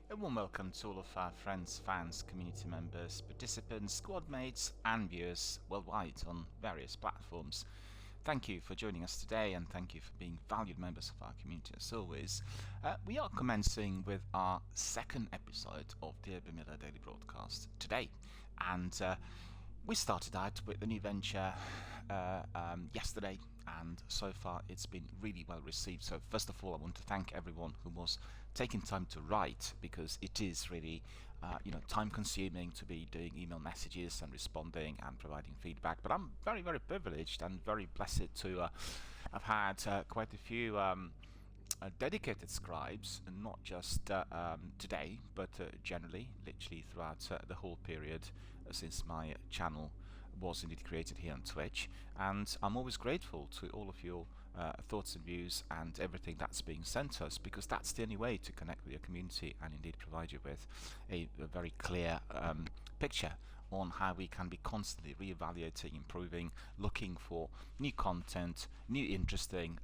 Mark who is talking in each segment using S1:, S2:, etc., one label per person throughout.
S1: A warm welcome to all of our friends, fans, community members, participants, squad mates, and viewers worldwide on various platforms. Thank you for joining us today, and thank you for being valued members of our community as always. We are commencing with our second episode of DRBMiller Daily Broadcast today, and we started out with the new venture yesterday, and so far it's been really well received. So first of all, I want to thank everyone who was taking time to write, because it is really time consuming to be doing email messages and responding and providing feedback. But I'm very, very privileged and very blessed to have had quite a few dedicated scribes, and not just today, but generally, literally throughout the whole period since my channel was indeed created here on Twitch. And I'm always grateful to all of your thoughts and views and everything that's being sent us, because that's the only way to connect with your community and indeed provide you with a very clear picture on how we can be constantly re-evaluating, improving, looking for new content, new interesting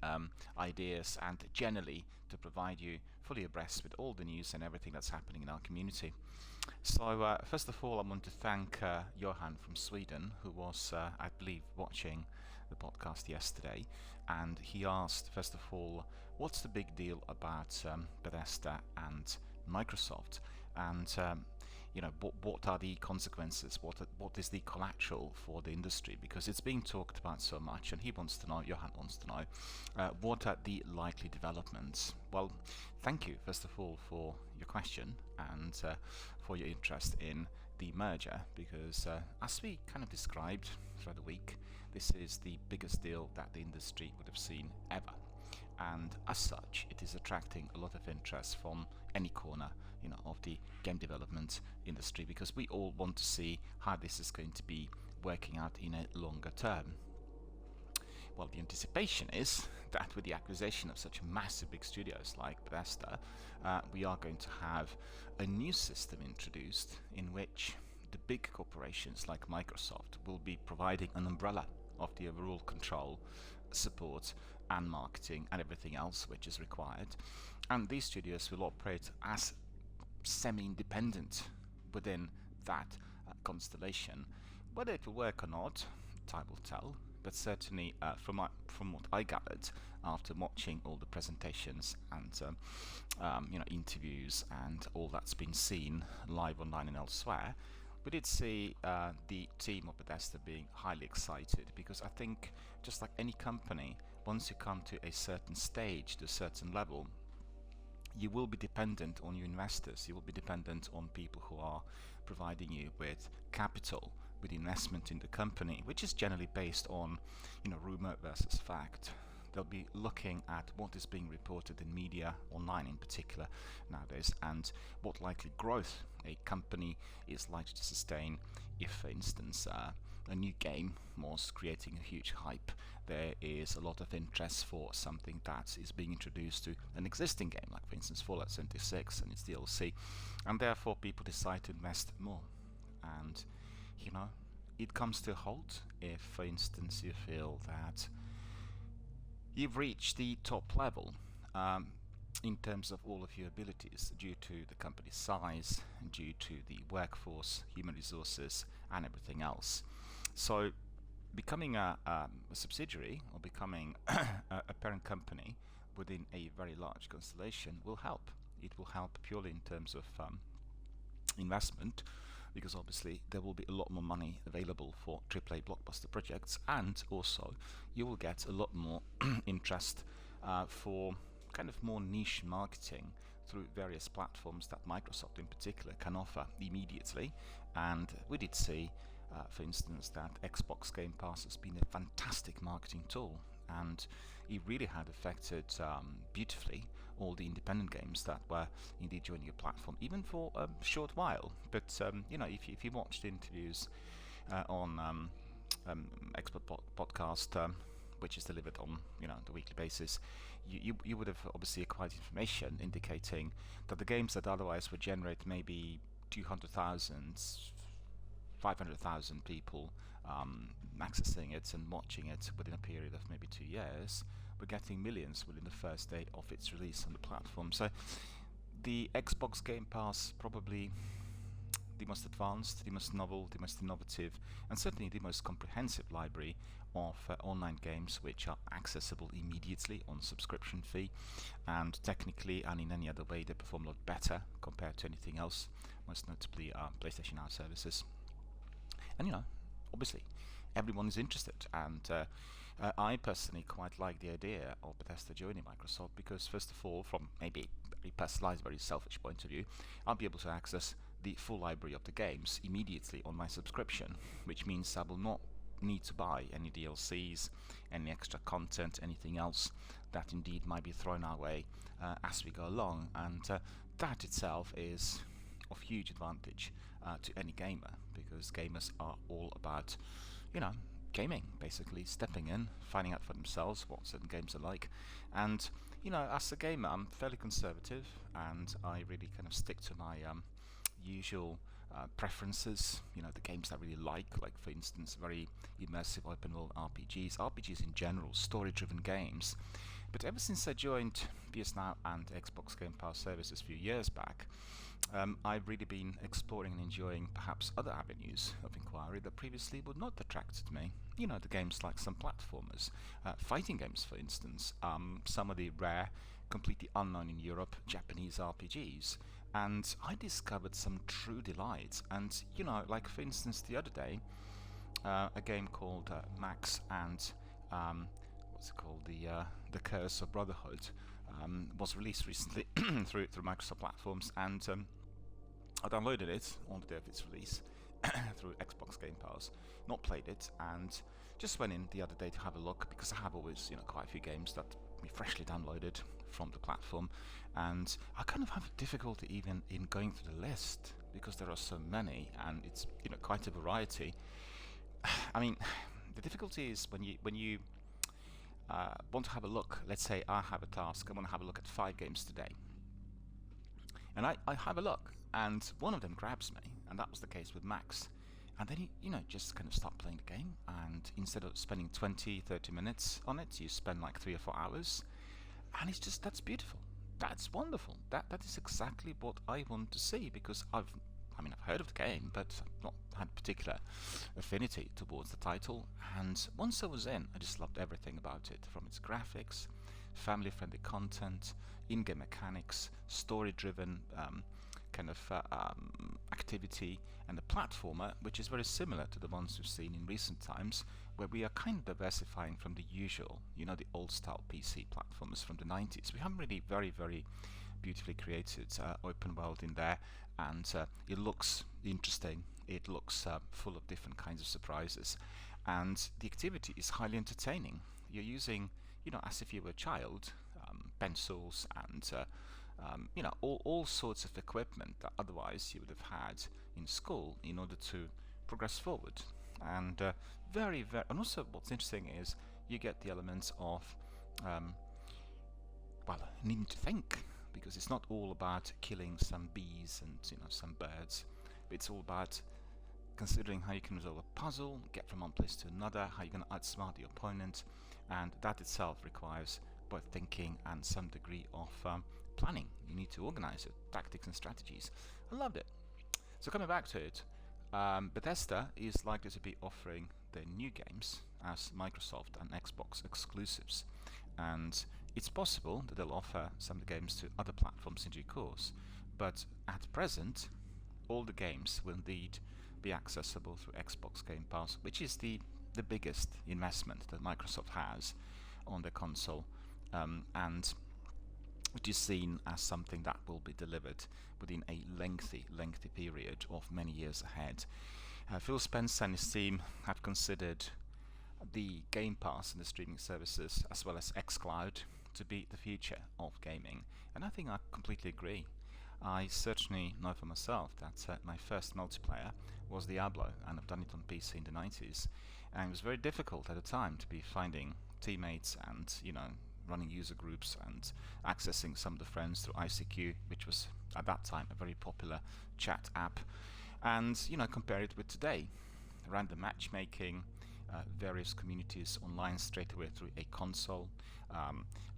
S1: ideas, and generally to provide you fully abreast with all the news and everything that's happening in our community. So first of all, I want to thank Johan from Sweden, who was, I believe, watching the podcast yesterday, and he asked, first of all, what's the big deal about Bethesda and Microsoft, and what are the consequences, what is the collateral for the industry, because it's being talked about so much, and Johan wants to know what are the likely developments. Well, thank you first of all for your question and for your interest in the merger, because as we kind of described throughout the week, this is the biggest deal that the industry would have seen ever, and as such it is attracting a lot of interest from any corner of the game development industry, because we all want to see how this is going to be working out in a longer term. Well, the anticipation is that with the acquisition of such massive big studios like Bethesda, we are going to have a new system introduced in which the big corporations like Microsoft will be providing an umbrella of the overall control, support, and marketing and everything else which is required. And these studios will operate as semi-independent within that constellation. Whether it will work or not, time will tell. But certainly, from what I gathered after watching all the presentations and interviews and all that's been seen live online and elsewhere, we did see the team of Bethesda being highly excited, because I think, just like any company, once you come to a certain stage, to a certain level, you will be dependent on your investors, you will be dependent on people who are providing you with capital, with investment in the company, which is generally based on rumor versus fact. They'll be looking at what is being reported in media, online in particular nowadays, and what likely growth a company is likely to sustain. If, for instance, a new game was creating a huge hype, there is a lot of interest for something that is being introduced to an existing game, like for instance Fallout 76 and its DLC, and therefore people decide to invest more. And it comes to a halt if, for instance, you feel that you've reached the top level in terms of all of your abilities, due to the company's size, due to the workforce, human resources, and everything else. So becoming a subsidiary, or becoming a parent company within a very large constellation will help. It will help purely in terms of investment, because obviously there will be a lot more money available for AAA blockbuster projects, and also you will get a lot more interest for kind of more niche marketing through various platforms that Microsoft in particular can offer immediately. And we did see, for instance, that Xbox Game Pass has been a fantastic marketing tool, and it really had affected beautifully all the independent games that were indeed joining your platform, even for a short while. But if you watched interviews on Expert Podcast, which is delivered on the weekly basis, you would have obviously acquired information indicating that the games that otherwise would generate maybe 200,000, 500,000 people accessing it and watching it within a period of maybe 2 years, we're getting millions within the first day of its release on the platform. So The Xbox Game Pass, probably the most advanced, the most novel, the most innovative, and certainly the most comprehensive library of online games which are accessible immediately on subscription fee, and technically and in any other way they perform a lot better compared to anything else, most notably PlayStation Now services. And obviously everyone is interested, and I personally quite like the idea of Bethesda joining Microsoft because, first of all, from maybe a very personalized, very selfish point of view, I'll be able to access the full library of the games immediately on my subscription, which means I will not need to buy any DLCs, any extra content, anything else that indeed might be thrown our way as we go along, and that itself is of huge advantage to any gamer, because gamers are all about gaming, basically stepping in, finding out for themselves what certain games are like. And as a gamer, I'm fairly conservative, and I really kind of stick to my usual preferences, the games I really like for instance very immersive open world RPGs in general, story driven games. But ever since I joined PS Now and Xbox Game Pass services a few years back, I've really been exploring and enjoying perhaps other avenues of inquiry that previously would not attract me. The games like some platformers, fighting games for instance, some of the rare, completely unknown in Europe, Japanese RPGs. And I discovered some true delights. And like for instance the other day, a game called Max and what's it called, the Curse of Brotherhood, was released recently through Microsoft platforms, and I downloaded it on the day of its release through Xbox Game Pass. Not played it, and just went in the other day to have a look, because I have always quite a few games that we freshly downloaded from the platform, and I kind of have difficulty even in going through the list because there are so many, and it's quite a variety. I mean, the difficulty is when you want to have a look. Let's say I have a task, I want to have a look at 5 games today, and I have a look, and one of them grabs me, and that was the case with Max. And then you just kind of start playing the game, and instead of spending 20-30 minutes on it, you spend like 3 or 4 hours, and it's just, that's beautiful, that's wonderful, that is exactly what I want to see, because I've heard of the game, but I've not had particular affinity towards the title. And once I was in, I just loved everything about it, from its graphics, family-friendly content, in-game mechanics, story-driven kind of activity, and a platformer which is very similar to the ones we've seen in recent times, where we are kind of diversifying from the usual, the old-style PC platformers from the 90s. We have really very, very beautifully created open world in there, and it looks interesting, it looks full of different kinds of surprises, and the activity is highly entertaining. You're using, as if you were a child, pencils and all sorts of equipment that otherwise you would have had in school in order to progress forward. And very, very, and also what's interesting is you get the elements of needing to think, because it's not all about killing some bees and some birds. It's all about considering how you can resolve a puzzle, get from one place to another, how you're going to outsmart the opponent, and that itself requires both thinking and some degree of planning. You need to organize it, tactics and strategies. I loved it. So coming back to it, Bethesda is likely to be offering their new games as Microsoft and Xbox exclusives, and it's possible that they'll offer some of the games to other platforms in due course, but at present all the games will indeed be accessible through Xbox Game Pass, which is the biggest investment that Microsoft has on the console, and which is seen as something that will be delivered within a lengthy period of many years ahead. Phil Spencer and his team have considered the Game Pass and the streaming services, as well as xCloud, to be the future of gaming, and I think I completely agree. I certainly know for myself that my first multiplayer was Diablo, and I've done it on PC in the 90s, and it was very difficult at the time to be finding teammates and running user groups and accessing some of the friends through ICQ, which was at that time a very popular chat app, and compare it with today. Random matchmaking, various communities online straight away through a console,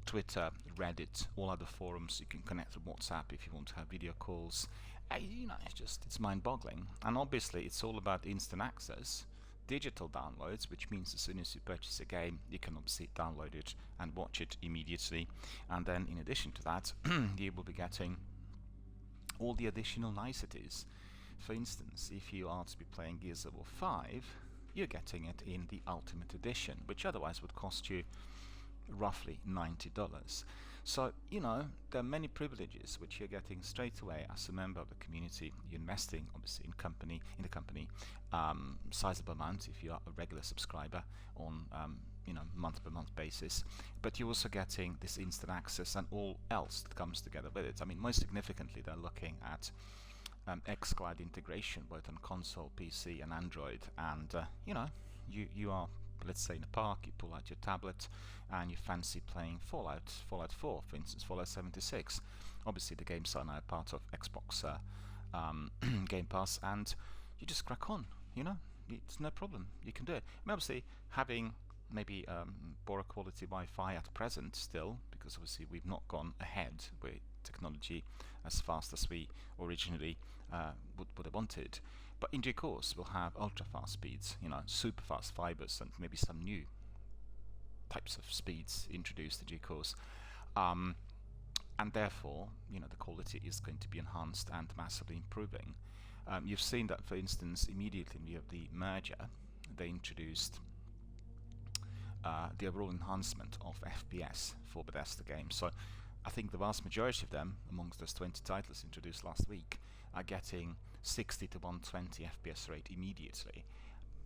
S1: Twitter, Reddit, all other forums. You can connect to WhatsApp if you want to have video calls. It's mind-boggling. And obviously, it's all about instant access, digital downloads, which means as soon as you purchase a game, you can obviously download it and watch it immediately. And then, in addition to that, you will be getting all the additional niceties. For instance, if you are to be playing Gears of War 5, you're getting it in the Ultimate Edition, which otherwise would cost you roughly $90. So, there are many privileges which you're getting straight away as a member of the community. You're investing, obviously, in the company, sizable amount if you are a regular subscriber on, month-per-month basis. But you're also getting this instant access and all else that comes together with it. I mean, most significantly, they're looking at xCloud integration, both on console, PC, and Android. And you are, let's say, in a park, you pull out your tablet and you fancy playing Fallout 4, for instance, Fallout 76. Obviously, the games are now part of Xbox Game Pass, and you just crack on. It's no problem. You can do it. I mean, obviously, having maybe poorer quality Wi-Fi at present still, because obviously we've not gone ahead with technology as fast as we originally would have wanted. But in due course, we'll have ultra-fast speeds, super fast fibers, and maybe some new types of speeds introduced in due course. And therefore, the quality is going to be enhanced and massively improving. You've seen that, for instance, immediately in the merger, they introduced the overall enhancement of FPS for Bethesda games. So I think the vast majority of them, amongst those 20 titles introduced last week, are getting 60 to 120 FPS rate immediately.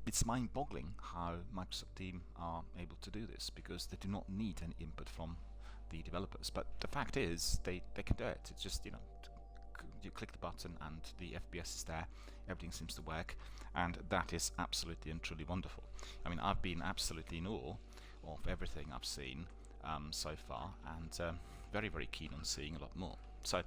S1: It's mind-boggling how Microsoft team are able to do this, because they do not need any input from the developers. But the fact is, they can do it. It's just, you click the button and the FPS is there, everything seems to work, and that is absolutely and truly wonderful. I mean, I've been absolutely in awe of everything I've seen so far, and very, very keen on seeing a lot more. So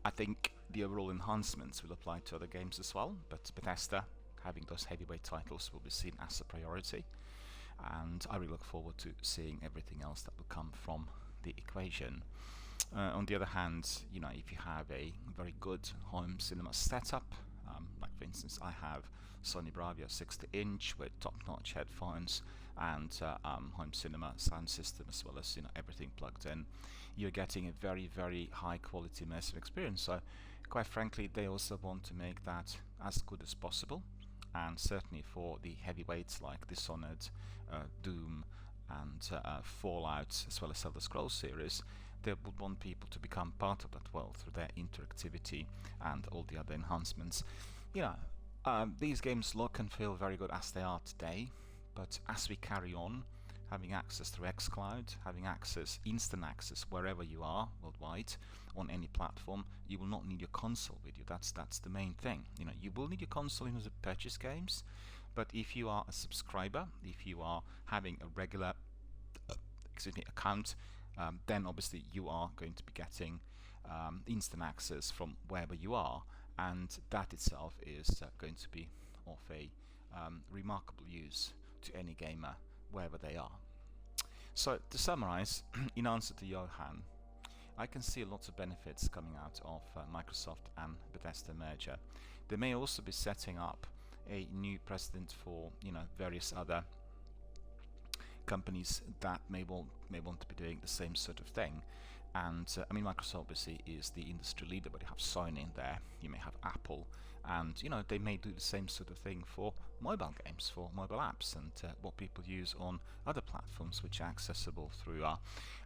S1: I think the overall enhancements will apply to other games as well, but Bethesda, having those heavyweight titles, will be seen as a priority, and I really look forward to seeing everything else that will come from the equation. On the other hand, if you have a very good home cinema setup, like for instance I have Sony Bravia 60-inch with top-notch headphones and home cinema sound system, as well as everything plugged in, you're getting a very, very high quality immersive experience. So quite frankly, they also want to make that as good as possible, and certainly for the heavyweights like Dishonored, Doom, and Fallout, as well as Elder Scrolls series, they would want people to become part of that world through their interactivity and all the other enhancements. These games look and feel very good as they are today, but as we carry on, having access through xCloud, having instant access wherever you are worldwide on any platform, you will not need your console with you. That's the main thing. You will need your console in order to purchase games, but if you are a subscriber, if you are having a regular account, then obviously you are going to be getting instant access from wherever you are, and that itself is going to be of a remarkable use to any gamer wherever they are. So to summarize, in answer to Johan, I can see lots of benefits coming out of Microsoft and Bethesda merger. They may also be setting up a new precedent for various other companies that may want to be doing the same sort of thing. And Microsoft obviously is the industry leader, but you have Sony in there, you may have Apple, and they may do the same sort of thing for mobile games, for mobile apps, and what people use on other platforms which are accessible through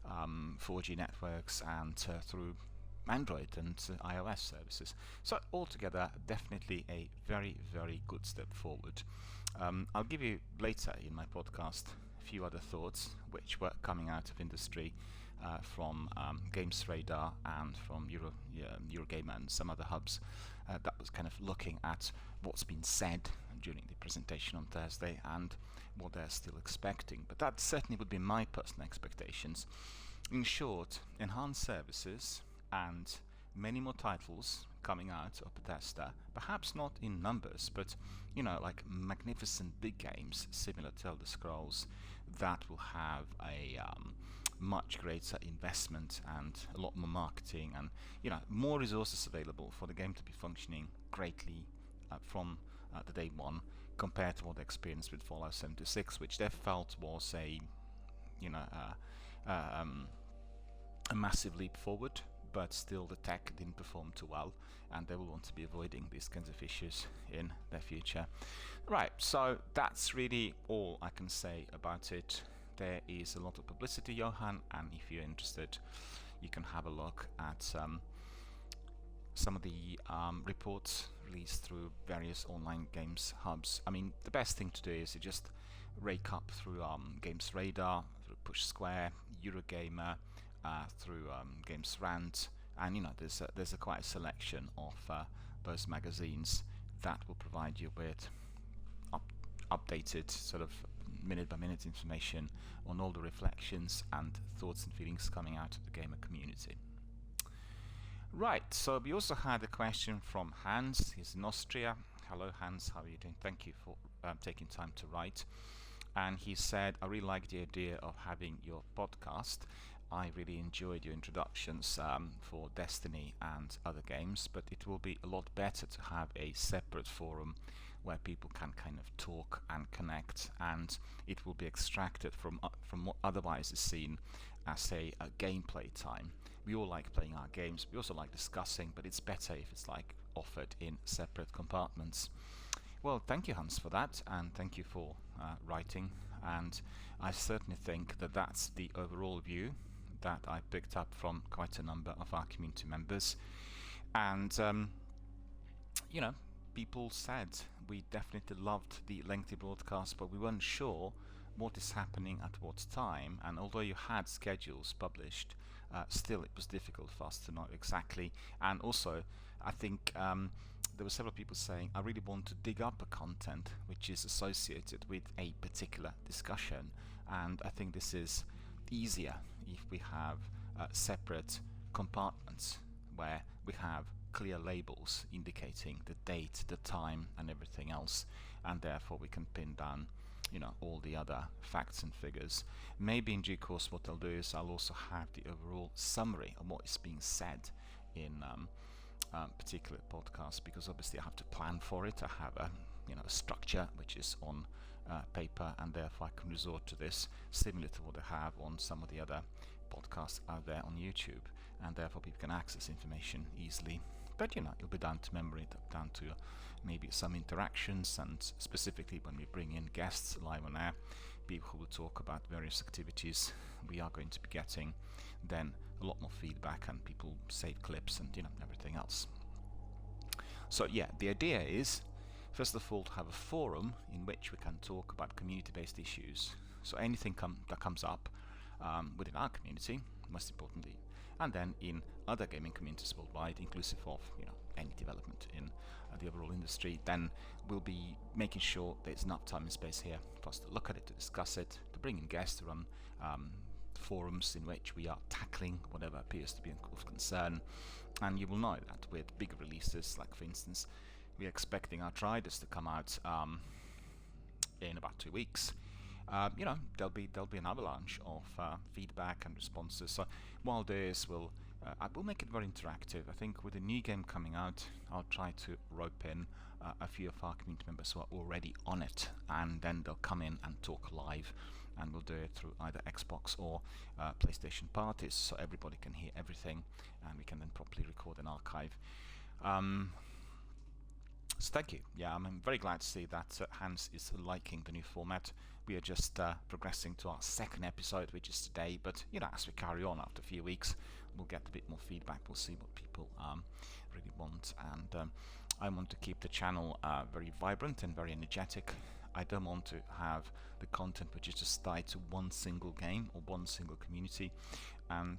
S1: 4G networks and through Android and iOS services. So altogether, definitely a very, very good step forward. I'll give you later in my podcast a few other thoughts which were coming out of industry from Games Radar and from Eurogamer and some other hubs that was kind of looking at what's been said during the presentation on Thursday and what they're still expecting. But that certainly would be my personal expectations. In short, enhanced services and many more titles coming out of Bethesda, perhaps not in numbers, but like magnificent big games similar to Elder Scrolls, that will have a much greater investment and a lot more marketing and more resources available for the game to be functioning greatly from the day one, compared to what they experienced with Fallout 76, which they felt was a a massive leap forward, but still the tech didn't perform too well, and they will want to be avoiding these kinds of issues in their future. Right, so that's really all I can say about it. There is a lot of publicity, Johan, and if you're interested, you can have a look at some of the reports released through various online games hubs. I mean, the best thing to do is to just rake up through Games Radar, through Push Square, Eurogamer, through Games Rant, and there's a quite a selection of those magazines that will provide you with updated sort of minute by minute information on all the reflections and thoughts and feelings coming out of the gamer community. Right, so we also had a question from Hans. He's in Austria. Hello Hans, how are you doing? Thank you for taking time to write. And he said, I really like the idea of having your podcast. I really enjoyed your introductions for Destiny and other games, but it will be a lot better to have a separate forum where people can kind of talk and connect, and it will be extracted from what otherwise is seen as a gameplay time. We all like playing our games, we also like discussing, but it's better if it's like offered in separate compartments. Well, thank you Hans for that, and thank you for writing, and I certainly think that that's the overall view that I picked up from quite a number of our community members. And people said we definitely loved the lengthy broadcast, but we weren't sure what is happening at what time, and although you had schedules published, still it was difficult for us to know exactly. And also I think there were several people saying, I really want to dig up a content which is associated with a particular discussion, and I think this is easier if we have separate compartments where we have clear labels indicating the date, the time and everything else, and therefore we can pin down all the other facts and figures. Maybe in due course what I'll do is I'll also have the overall summary of what is being said in particular podcasts, because obviously I have to plan for it. I have a structure which is on paper, and therefore I can resort to this similar to what I have on some of the other podcasts out there on YouTube, and therefore people can access information easily. But it'll be down to memory, down to maybe some interactions, and specifically when we bring in guests live on air, people who will talk about various activities, we are going to be getting then a lot more feedback, and people save clips and everything else. So yeah, the idea is first of all to have a forum in which we can talk about community-based issues. So anything that comes up within our community, most importantly, and then in other gaming communities worldwide, inclusive of any development in the overall industry, then we'll be making sure there's enough time and space here for us to look at it, to discuss it, to bring in guests, to run forums in which we are tackling whatever appears to be of concern. And you will know that with big releases, like for instance, we're expecting Outriders to come out in about 2 weeks. There'll be an avalanche of feedback and responses. So while this will make it very interactive, I think with the new game coming out, I'll try to rope in a few of our community members who are already on it, and then they'll come in and talk live, and we'll do it through either Xbox or PlayStation parties, so everybody can hear everything, and we can then properly record and archive. So thank you. Yeah, I'm very glad to see that Hans is liking the new format. We are just progressing to our second episode, which is today, but as we carry on after a few weeks, we'll get a bit more feedback. We'll see what people really want, and I want to keep the channel very vibrant and very energetic. I don't want to have the content which is just tied to one single game or one single community, and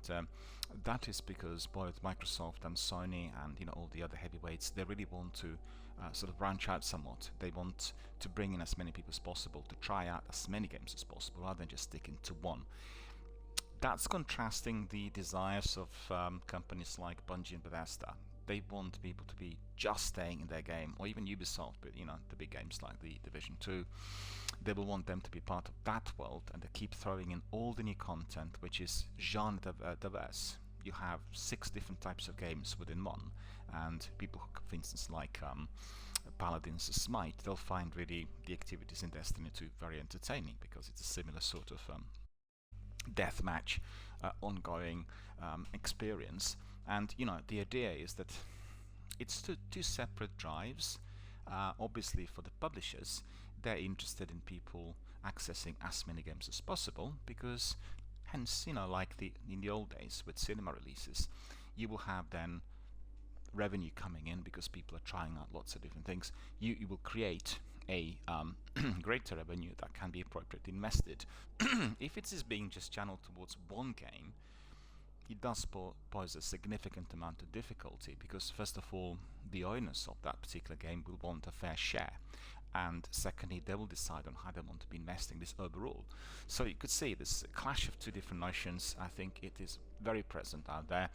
S1: that is because both Microsoft and Sony and all the other heavyweights, they really want to sort of branch out somewhat. They want to bring in as many people as possible, to try out as many games as possible, rather than just sticking to one. That's contrasting the desires of companies like Bungie and Bethesda. They want people to be just staying in their game, or even Ubisoft, but the big games like the Division 2, they will want them to be part of that world, and they keep throwing in all the new content, which is genre diverse. You have 6 different types of games within one, and people who, for instance, like Paladins Smite, they'll find really the activities in Destiny 2 very entertaining, because it's a similar sort of deathmatch ongoing experience. And the idea is that it's two separate drives. Obviously, for the publishers, they're interested in people accessing as many games as possible, because hence, like in the old days with cinema releases, you will have then revenue coming in because people are trying out lots of different things. You will create a greater revenue that can be appropriately invested. If it is being just channeled towards one game, it does pose a significant amount of difficulty, because first of all, the owners of that particular game will want a fair share, and secondly, they will decide on how they want to be investing this overall. So you could see this clash of two different notions. I think it is very present out there,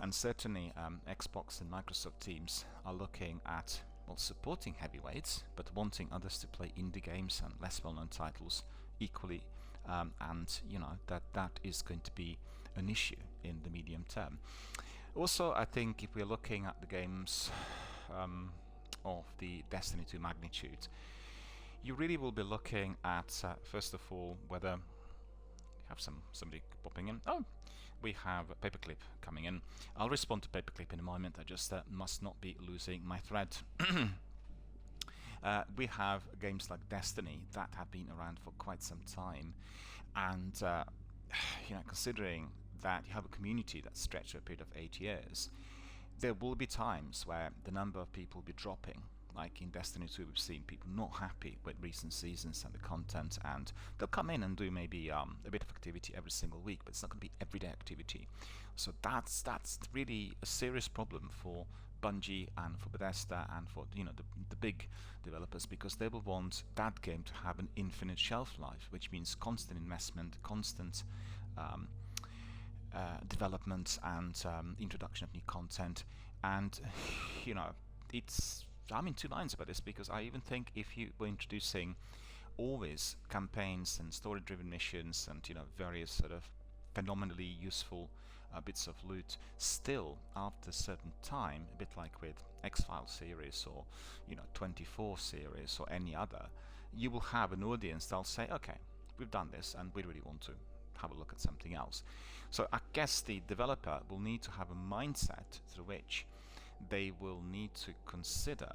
S1: and certainly Xbox and Microsoft teams are looking at supporting heavyweights, but wanting others to play indie games and less well-known titles equally, and that is going to be an issue in the medium term. Also, I think if we're looking at the games of the Destiny 2 magnitude, you really will be looking at first of all whether we have somebody popping in. Oh, we have Paperclip coming in. I'll respond to Paperclip in a moment. I just must not be losing my thread. We have games like Destiny that have been around for quite some time, and considering that you have a community that's stretched for a period of 8 years, there will be times where the number of people will be dropping. Like in Destiny 2, we've seen people not happy with recent seasons and the content, and they'll come in and do maybe a bit of activity every single week, but it's not going to be everyday activity. So that's really a serious problem for Bungie and for Bethesda and for the big developers, because they will want that game to have an infinite shelf life, which means constant investment, constant development, and introduction of new content. And I'm in two minds about this, because I even think if you were introducing always campaigns and story-driven missions and various sort of phenomenally useful bits of loot, still after a certain time, a bit like with X-Files series or 24 series or any other, you will have an audience that'll say, okay, we've done this and we really want to have a look at something else. So I guess the developer will need to have a mindset through which they will need to consider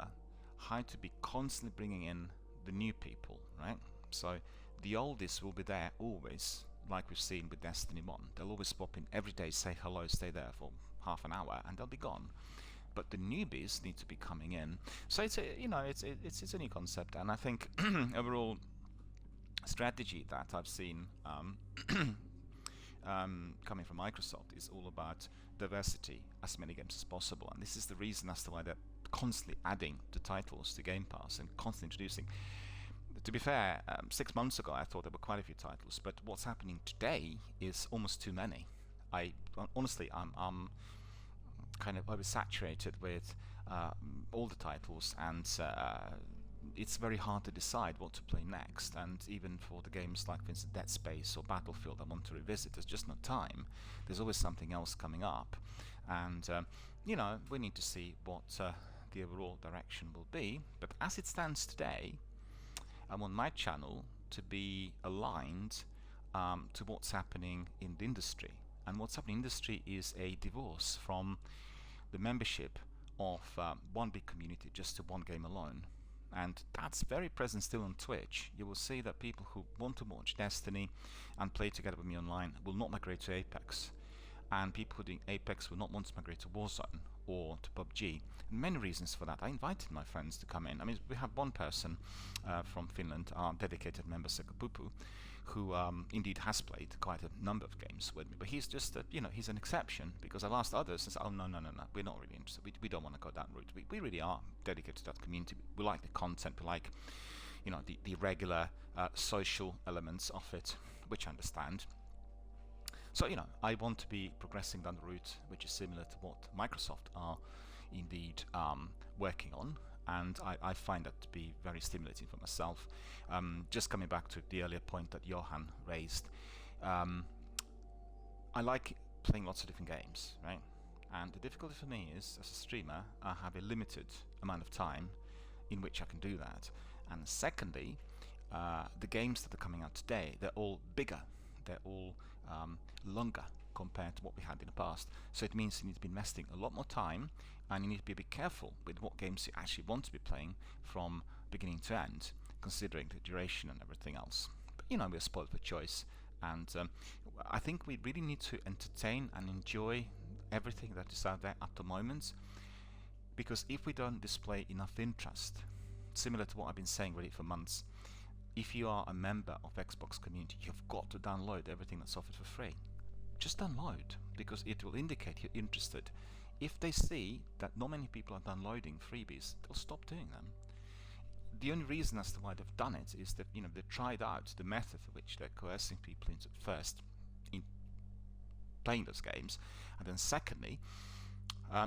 S1: how to be constantly bringing in the new people, right? So the oldies will be there always, like we've seen with Destiny 1. They'll always pop in every day, say hello, stay there for half an hour, and they'll be gone. But the newbies need to be coming in. So it's a new concept, and I think overall strategy that I've seen coming from Microsoft is all about diversity, as many games as possible, and this is the reason as to why they're constantly adding the titles to Game Pass and constantly introducing. To be fair, 6 months ago I thought there were quite a few titles, but what's happening today is almost too many. Honestly, I'm kind of oversaturated with all the titles, and it's very hard to decide what to play next. And even for the games like, for instance, Dead Space or Battlefield I want to revisit, there's just no time. There's always something else coming up, and we need to see what the overall direction will be. But as it stands today, I want my channel to be aligned to what's happening in the industry. And what's happening in the industry is a divorce from the membership of one big community just to one game alone. And that's very present still on Twitch. You will see that people who want to watch Destiny and play together with me online will not migrate to Apex, and people who are doing Apex will not want to migrate to Warzone or to PUBG. And many reasons for that. I invited my friends to come in. I mean, we have one person from Finland, our dedicated member Sekapupu, who indeed has played quite a number of games with me, but he's just he's an exception, because I've asked others and said, oh no, we're not really interested, we don't want to go that route. We really are dedicated to that community. We like the content, we like the regular social elements of it, which I understand. So I want to be progressing down the route which is similar to what Microsoft are indeed working on, and I find that to be very stimulating for myself. Just coming back to the earlier point that Johan raised, I like playing lots of different games, right? And the difficulty for me is, as a streamer, I have a limited amount of time in which I can do that. And secondly, the games that are coming out today, they're all bigger, they're all longer compared to what we had in the past. So it means you need to be investing a lot more time, and you need to be a bit careful with what games you actually want to be playing from beginning to end, considering the duration and everything else. But we're spoiled for choice, and I think we really need to entertain and enjoy everything that is out there at the moment, because if we don't display enough interest, similar to what I've been saying really for months, if you are a member of Xbox community, you've got to download everything that's offered for free. Just download, because it will indicate you're interested. If they see that not many people are downloading freebies, they'll stop doing them. The only reason as to why they've done it is that they tried out the method for which they're coercing people into first in playing those games, and then secondly,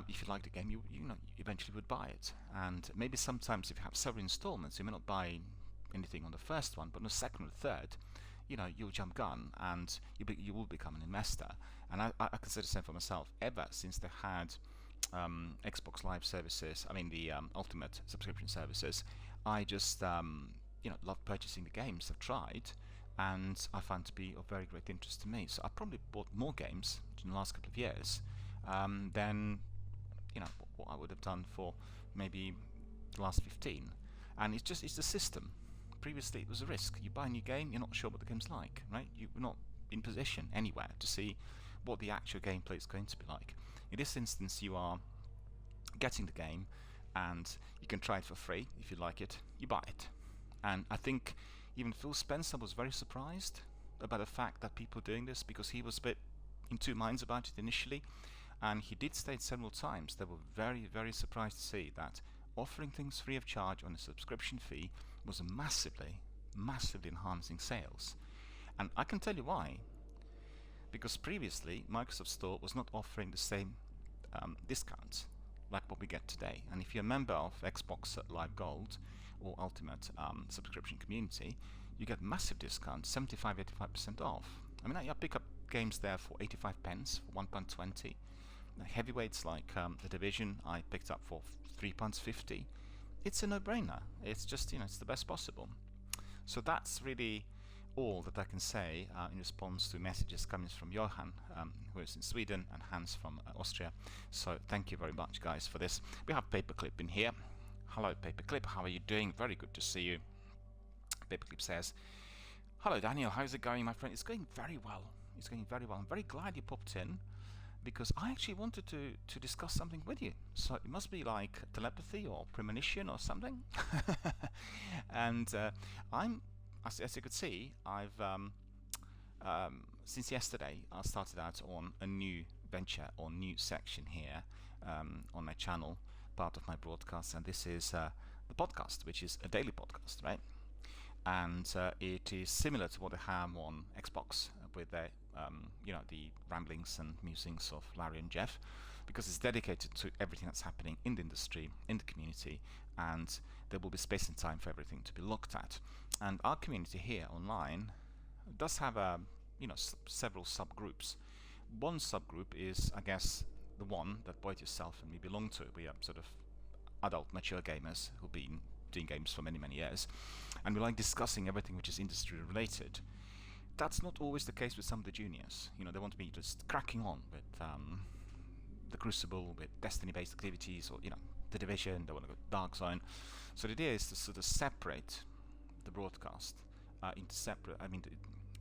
S1: if you like the game, you eventually would buy it. And maybe sometimes if you have several installments, you may not buy anything on the first one, but on the second or third, you'll jump gun, and you will become an investor. And I consider the same for myself. Ever since they had Xbox Live services, the Ultimate subscription services, I just love purchasing the games I've tried, and I found to be of very great interest to me. So I probably bought more games in the last couple of years than what I would have done for maybe the last 15. And it's the system. Previously it was a risk. You buy a new game, you're not sure what the game's like, right? You're not in position anywhere to see what the actual gameplay is going to be like. In this instance, you are getting the game, and you can try it for free. If you like it, you buy it. And I think even Phil Spencer was very surprised about the fact that people are doing this, because he was a bit in two minds about it initially, and he did state several times they were very, very surprised to see that offering things free of charge on a subscription fee was massively, massively enhancing sales. And I can tell you why. Because previously, Microsoft Store was not offering the same discounts like what we get today. And if you're a member of Xbox Live Gold or Ultimate subscription community, you get massive discounts, 75-85% off. I pick up games there for 85 pence, for £1.20. Heavyweights like The Division, I picked up for £3.50. It's a no-brainer. It's just, it's the best possible. So that's really all that I can say in response to messages coming from Johan, who is in Sweden, and Hans from Austria. So thank you very much, guys, for this. We have Paperclip in here. Hello, Paperclip. How are you doing? Very good to see you. Paperclip says, hello, Daniel. How's it going, my friend? It's going very well. It's going very well. I'm very glad you popped in, because I actually wanted to discuss something with you. So it must be like telepathy or premonition or something. And as you could see, I've since yesterday I started out on a new venture or new section here on my channel, part of my broadcast, and this is the podcast, which is a daily podcast, right? And it is similar to what I have on Xbox with the the ramblings and musings of Larry and Jeff, because it's dedicated to everything that's happening in the industry, in the community, and there will be space and time for everything to be looked at. And our community here online does have several subgroups. One subgroup is, I guess, the one that both yourself and me belong to. We are sort of adult, mature gamers who've been doing games for many, many years, and we like discussing everything which is industry related. That's not always the case with some of the juniors. They want to be just cracking on with the Crucible, with Destiny-based activities, or the Division. They want to go Dark Zone. So the idea is to sort of separate the broadcast into separate,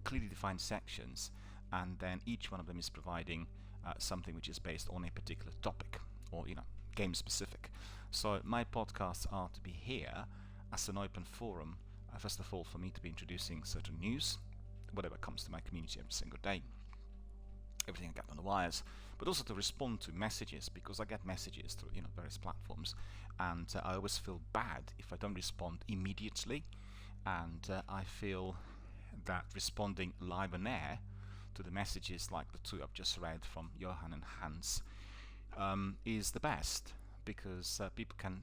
S1: clearly defined sections, and then each one of them is providing something which is based on a particular topic, or game specific. So my podcasts are to be here as an open forum, first of all, for me to be introducing certain news, whatever comes to my community every single day, everything I get on the wires, but also to respond to messages, because I get messages through various platforms, and I always feel bad if I don't respond immediately, and I feel that responding live on air to the messages like the two I've just read from Johan and Hans is the best, because people can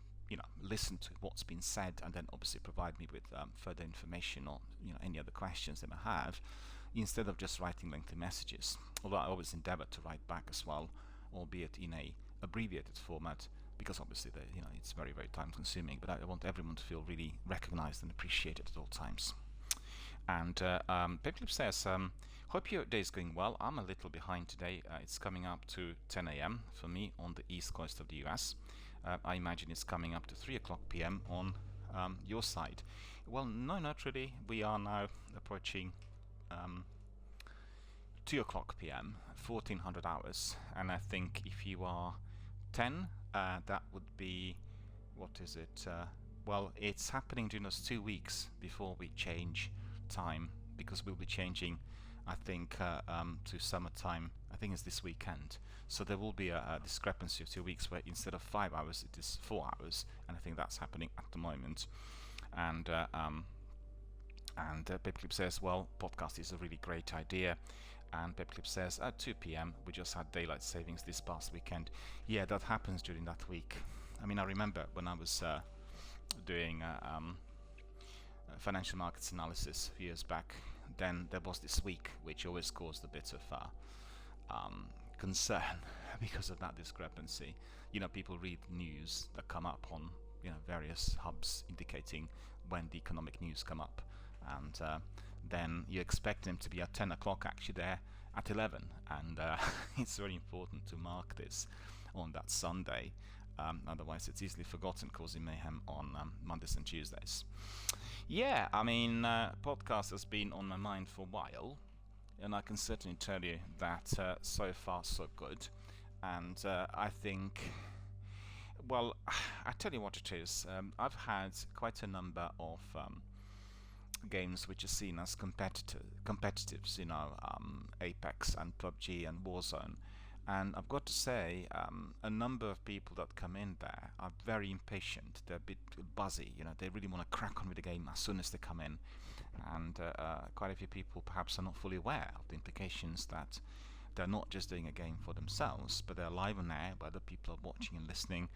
S1: listen to what's been said and then obviously provide me with further information or any other questions they may have, instead of just writing lengthy messages. Although I always endeavor to write back as well, albeit in a abbreviated format, because obviously it's very, very time consuming, but I want everyone to feel really recognized and appreciated at all times. And Paperclip says, hope your day is going well. I'm a little behind today. It's coming up to 10 a.m. for me on the east coast of the US. I imagine it's coming up to 3 o'clock p.m. on your side. Well, no, not really. We are now approaching 2 o'clock p.m., 1400 hours. And I think if you are 10, that would be, what is it? Well, it's happening during those 2 weeks before we change time, because we'll be changing, I think, to summertime. I think it's this weekend. So there will be a discrepancy of 2 weeks where instead of 5 hours it is 4 hours, and I think that's happening at the moment. And Paperclip says, well, podcast is a really great idea. And Paperclip says, at 2 p.m. we just had daylight savings this past weekend. Yeah, that happens during that week. I mean, I remember when I was doing financial markets analysis a few years back, then there was this week which always caused a bit of concern because of that discrepancy. People read news that come up on various hubs indicating when the economic news come up, and then you expect them to be at 10 o'clock, actually there at 11, and it's very important to mark this on that Sunday. Otherwise it's easily forgotten, causing mayhem on Mondays and Tuesdays. Yeah, I mean, podcast has been on my mind for a while, and I can certainly tell you that so far so good. And I think, well, I tell you what it is. I've had quite a number of games which are seen as competitives, Apex and PUBG and Warzone. And I've got to say, a number of people that come in there are very impatient. They're a bit buzzy, they really want to crack on with the game as soon as they come in. And quite a few people perhaps are not fully aware of the implications that they're not just doing a game for themselves, but they're live on air, where other people are watching and listening.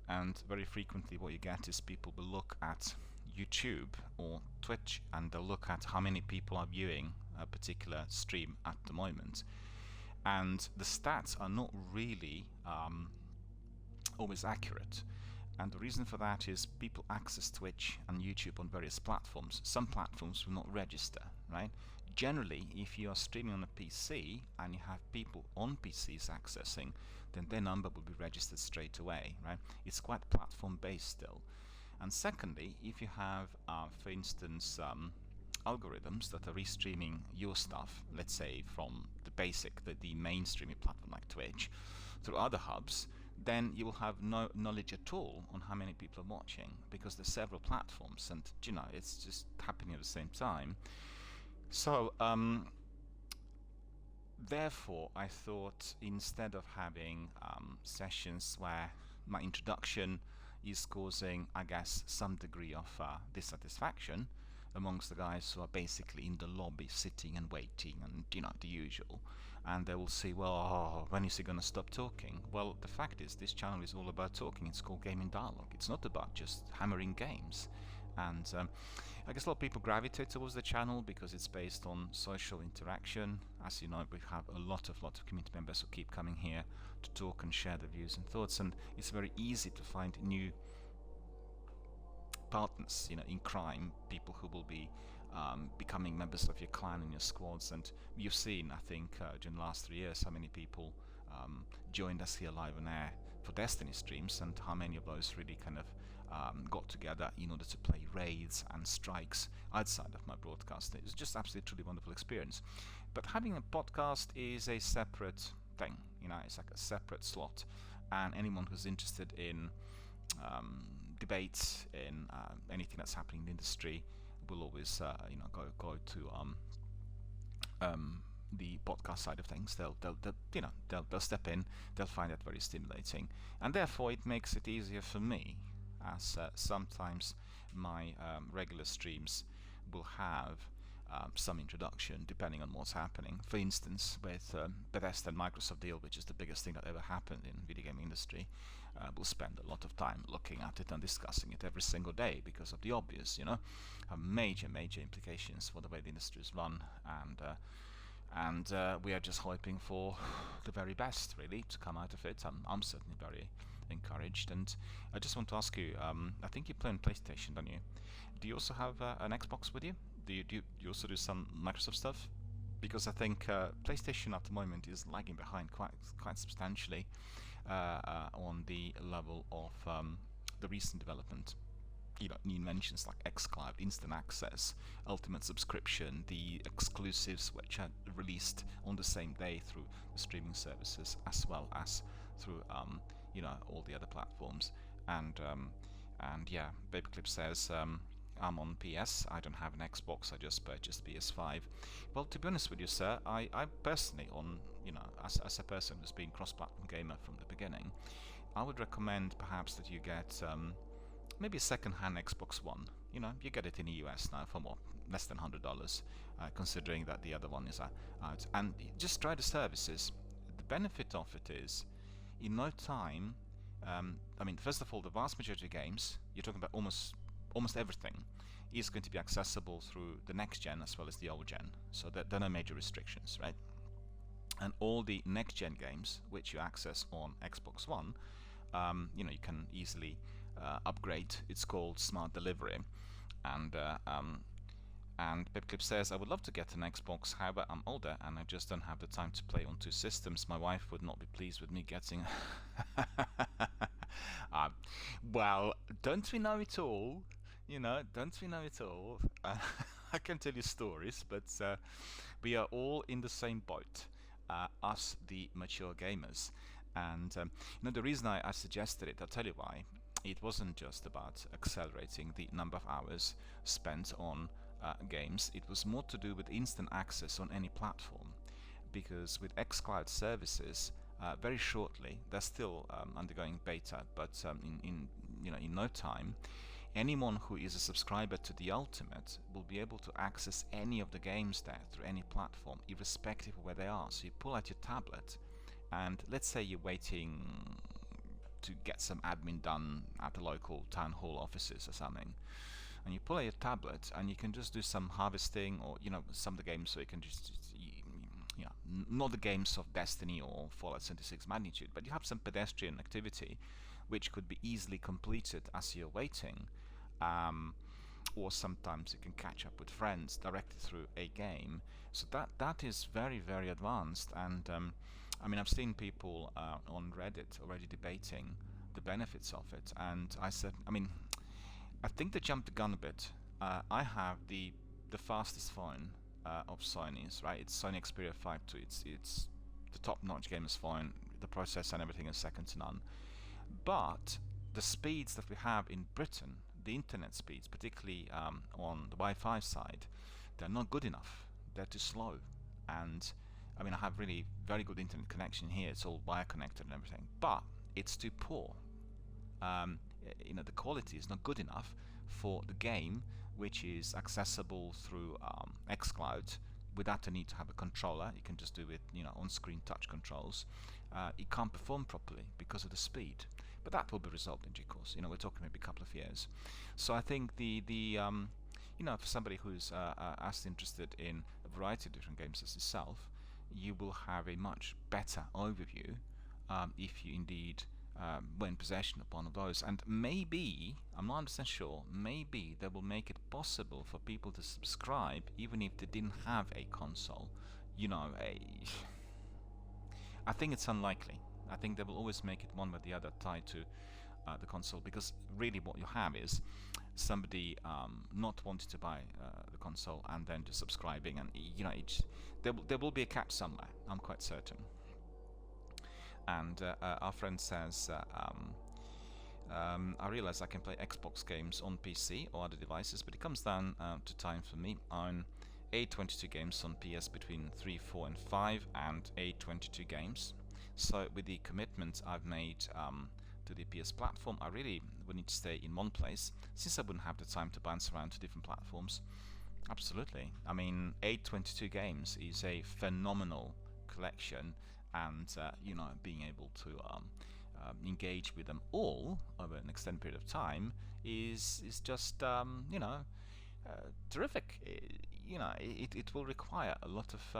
S1: And very frequently what you get is people will look at YouTube or Twitch, and they'll look at how many people are viewing a particular stream at the moment. And the stats are not really always accurate. And the reason for that is people access Twitch and YouTube on various platforms. Some platforms will not register, right? Generally, if you are streaming on a PC and you have people on PCs accessing, then their number will be registered straight away, right? It's quite platform based still. And secondly, if you have, for instance, algorithms that are restreaming your stuff, let's say from the mainstreaming platform like Twitch, through other hubs, then you will have no knowledge at all on how many people are watching, because there's several platforms, and it's just happening at the same time. So therefore I thought, instead of having sessions where my introduction is causing, I guess, some degree of dissatisfaction amongst the guys who are basically in the lobby sitting and waiting and the usual, and they will say, well, when is he going to stop talking? Well, the fact is, this channel is all about talking. It's called Gaming Dialogue. It's not about just hammering games. And I guess a lot of people gravitate towards the channel because it's based on social interaction. As you know, we have a lot of community members who keep coming here to talk and share their views and thoughts, and it's very easy to find new partners, in crime, people who will be becoming members of your clan and your squads. And you've seen, I think, during the last 3 years, how many people joined us here live on air for Destiny streams, and how many of those really kind of got together in order to play raids and strikes outside of my broadcast. It was just absolutely truly wonderful experience. But having a podcast is a separate thing, it's like a separate slot, and anyone who's interested in debates, in anything that's happening in the industry, will always go to the podcast side of things. They'll step in. They'll find that very stimulating, and therefore it makes it easier for me, as sometimes my regular streams will have some introduction depending on what's happening. For instance, with Bethesda and Microsoft deal, which is the biggest thing that ever happened in video game industry, we'll spend a lot of time looking at it and discussing it every single day because of the obvious, have major implications for the way the industry is run, and we are just hoping for the very best, really, to come out of it. I'm certainly very encouraged. And I just want to ask you, I think you play on PlayStation, don't you? Do you also have an Xbox with you? Do you also do some Microsoft stuff? Because I think PlayStation at the moment is lagging behind quite substantially on the level of the recent development. New inventions like xCloud, instant access, ultimate subscription, the exclusives which are released on the same day through the streaming services, as well as through all the other platforms. And yeah, Paperclip says, I'm on PS, I don't have an Xbox, I just purchased PS5. Well, to be honest with you, sir, I personally, as a person who's been cross-platform gamer from the beginning, I would recommend perhaps that you get maybe a second-hand Xbox One. You get it in the US now for what, less than $100, considering that the other one is out. And just try the services. The benefit of it is, in no time, first of all, the vast majority of games, you're talking about almost everything, is going to be accessible through the next gen as well as the old gen. So there are no major restrictions, right? And all the next gen games which you access on Xbox One, you can easily upgrade. It's called Smart Delivery, and Pipclip says, I would love to get an Xbox, however I'm older and I just don't have the time to play on two systems. My wife would not be pleased with me getting well, don't we know it all? Don't we know it all? I can tell you stories, but we are all in the same boat, us the mature gamers. And the reason I suggested it, I'll tell you why. It wasn't just about accelerating the number of hours spent on games. It was more to do with instant access on any platform, because with xCloud services, very shortly, they're still undergoing beta, but in no time, anyone who is a subscriber to the Ultimate will be able to access any of the games there through any platform, irrespective of where they are. So you pull out your tablet, and let's say you're waiting to get some admin done at the local town hall offices or something, and you pull out your tablet and you can just do some harvesting, or some of the games, so you can just not the games of Destiny or Fallout 76 magnitude, but you have some pedestrian activity which could be easily completed as you're waiting, or sometimes you can catch up with friends directly through a game. So that is very advanced, and I've seen people on Reddit already debating the benefits of it, and I said, I think they jumped the gun a bit. I have the fastest phone of Sony's, right? It's Sony Xperia 5 II. It's the top-notch gamer's phone. The processor and everything is second to none. But the speeds that we have in Britain, the internet speeds, particularly on the Wi-Fi side, they're not good enough. They're too slow. And I have really very good internet connection here. It's all wire connected and everything, but it's too poor. The quality is not good enough for the game, which is accessible through xCloud without the need to have a controller. You can just do it, on-screen touch controls. It can't perform properly because of the speed, but that will be resolved in due course. We're talking maybe a couple of years. So I think the for somebody who's as interested in a variety of different games as yourself, you will have a much better overview if you indeed were in possession of one of those. And maybe, I'm not 100% sure, maybe they will make it possible for people to subscribe even if they didn't have a console. I think it's unlikely. I think they will always make it one way or the other tied to the console, because really what you have is somebody not wanting to buy the console and then just subscribing, and there will be a catch somewhere, I'm quite certain. And our friend says, I realize I can play Xbox games on PC or other devices, but it comes down to time for me. On 822 games on PS between 3, 4 and 5, and 822 games. So with the commitment I've made to the PS platform, I really would need to stay in one place, since I wouldn't have the time to bounce around to different platforms. Absolutely. I mean, 822 games is a phenomenal collection, and being able to engage with them all over an extended period of time is just terrific. It will require a lot of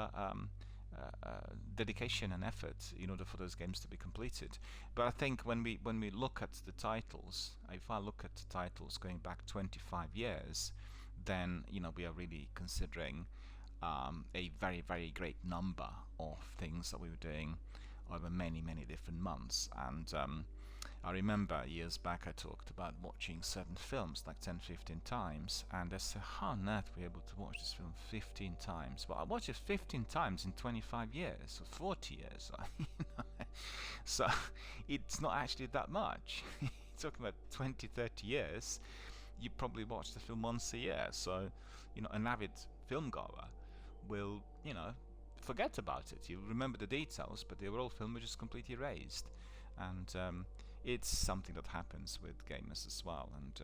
S1: dedication and effort in order for those games to be completed. But I think when we look at the titles, if I look at the titles going back 25 years, then we are really considering a very, very great number of things that we were doing over many, many different months. And I remember years back I talked about watching certain films like 10, 15 times, and I said, how on earth were we able to watch this film 15 times? Well, I watched it 15 times in 25 years, or 40 years. So it's not actually that much. Talking about 20, 30 years, you probably watch the film once a year. So, an avid film goer will, forget about it. You remember the details, but the overall film is just completely erased. And it's something that happens with gamers as well. And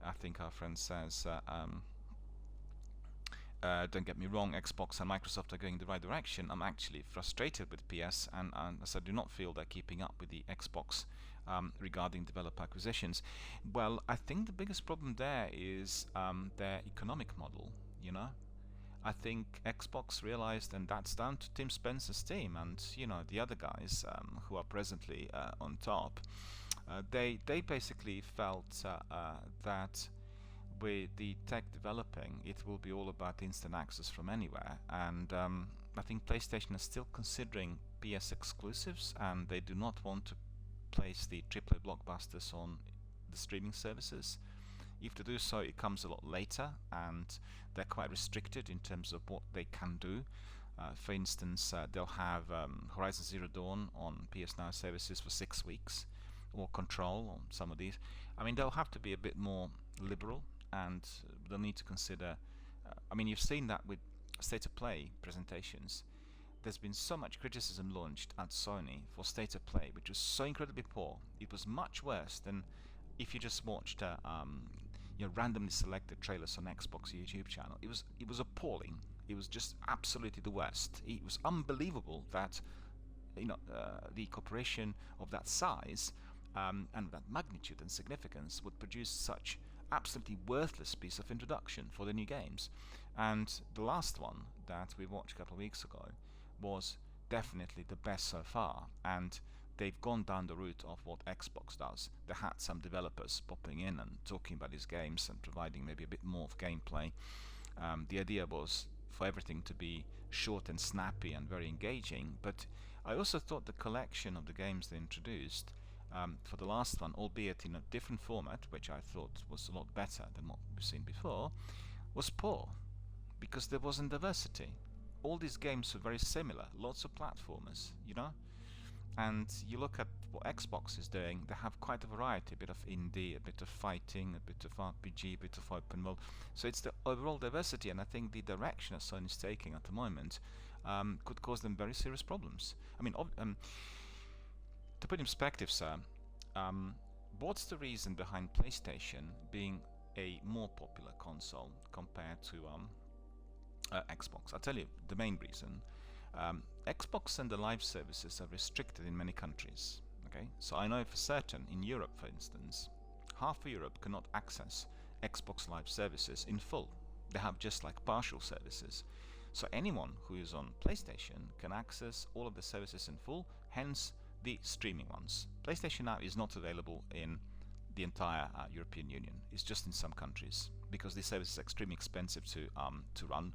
S1: I think our friend says, don't get me wrong, Xbox and Microsoft are going the right direction. I'm actually frustrated with PS, and as I do not feel they're keeping up with the Xbox regarding developer acquisitions. Well, I think the biggest problem there is their economic model. I think Xbox realized, and that's down to Tim Spencer's team and the other guys who are presently on top. They basically felt that with the tech developing, it will be all about instant access from anywhere. And I think PlayStation is still considering PS exclusives, and they do not want to place the AAA blockbusters on the streaming services. If they do so, it comes a lot later, and they're quite restricted in terms of what they can do. For instance, they'll have Horizon Zero Dawn on PS Now services for 6 weeks, or Control on some of these. I mean, they'll have to be a bit more liberal, and they'll need to consider. You've seen that with State of Play presentations. There's been so much criticism launched at Sony for State of Play, which was so incredibly poor. It was much worse than if you just watched randomly selected trailers on Xbox YouTube channel. It was appalling. It was just absolutely the worst. It was unbelievable that the corporation of that size and that magnitude and significance would produce such absolutely worthless piece of introduction for the new games. And the last one that we watched a couple of weeks ago was definitely the best so far, and they've gone down the route of what Xbox does. They had some developers popping in and talking about these games and providing maybe a bit more of gameplay. The idea was for everything to be short and snappy and very engaging, but I also thought the collection of the games they introduced for the last one, albeit in a different format, which I thought was a lot better than what we've seen before, was poor because there wasn't diversity. All these games were very similar, lots of platformers, and you look at what Xbox is doing, they have quite a variety, a bit of indie, a bit of fighting, a bit of RPG, a bit of open world. So it's the overall diversity, and I think the direction that Sony is taking at the moment could cause them very serious problems. To put in perspective, sir, what's the reason behind PlayStation being a more popular console compared to Xbox? I'll tell you the main reason. Xbox and the live services are restricted in many countries. Okay, so I know for certain in Europe, for instance, half of Europe cannot access Xbox live services in full. They have just like partial services. So anyone who is on PlayStation can access all of the services in full, hence the streaming ones. PlayStation Now is not available in the entire European Union. It's just in some countries because the service is extremely expensive to run,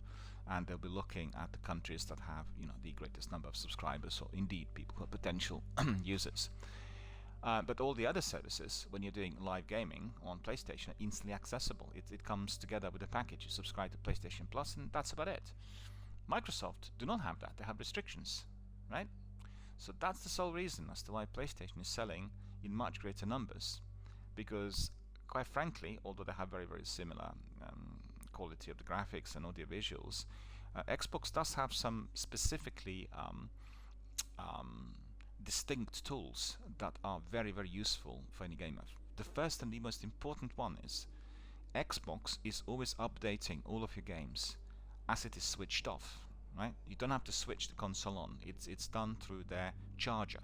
S1: and they'll be looking at the countries that have the greatest number of subscribers, or indeed people who are potential users. But all the other services, when you're doing live gaming on PlayStation, are instantly accessible. It comes together with a package. You subscribe to PlayStation Plus, and that's about it. Microsoft do not have that. They have restrictions, right? So that's the sole reason as to why PlayStation is selling in much greater numbers, because quite frankly, although they have very, very similar quality of the graphics and audio visuals, Xbox does have some specifically distinct tools that are very, very useful for any gamer. The first and the most important one is Xbox is always updating all of your games as it is switched off, right? You don't have to switch the console on. It's done through their charger.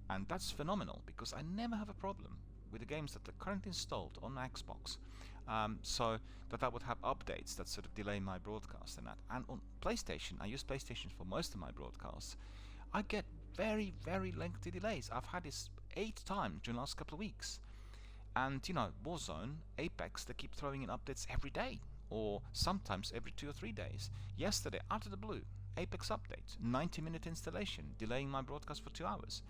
S1: And that's phenomenal because I never have a problem with the games that are currently installed on Xbox. So that would have updates that sort of delay my broadcast and that. And on PlayStation, I use PlayStation for most of my broadcasts. I get very, very lengthy delays. I've had this 8 times during the last couple of weeks. And Warzone, Apex, they keep throwing in updates every day, or sometimes every 2 or 3 days. Yesterday, out of the blue, Apex update, 90-minute installation, delaying my broadcast for 2 hours.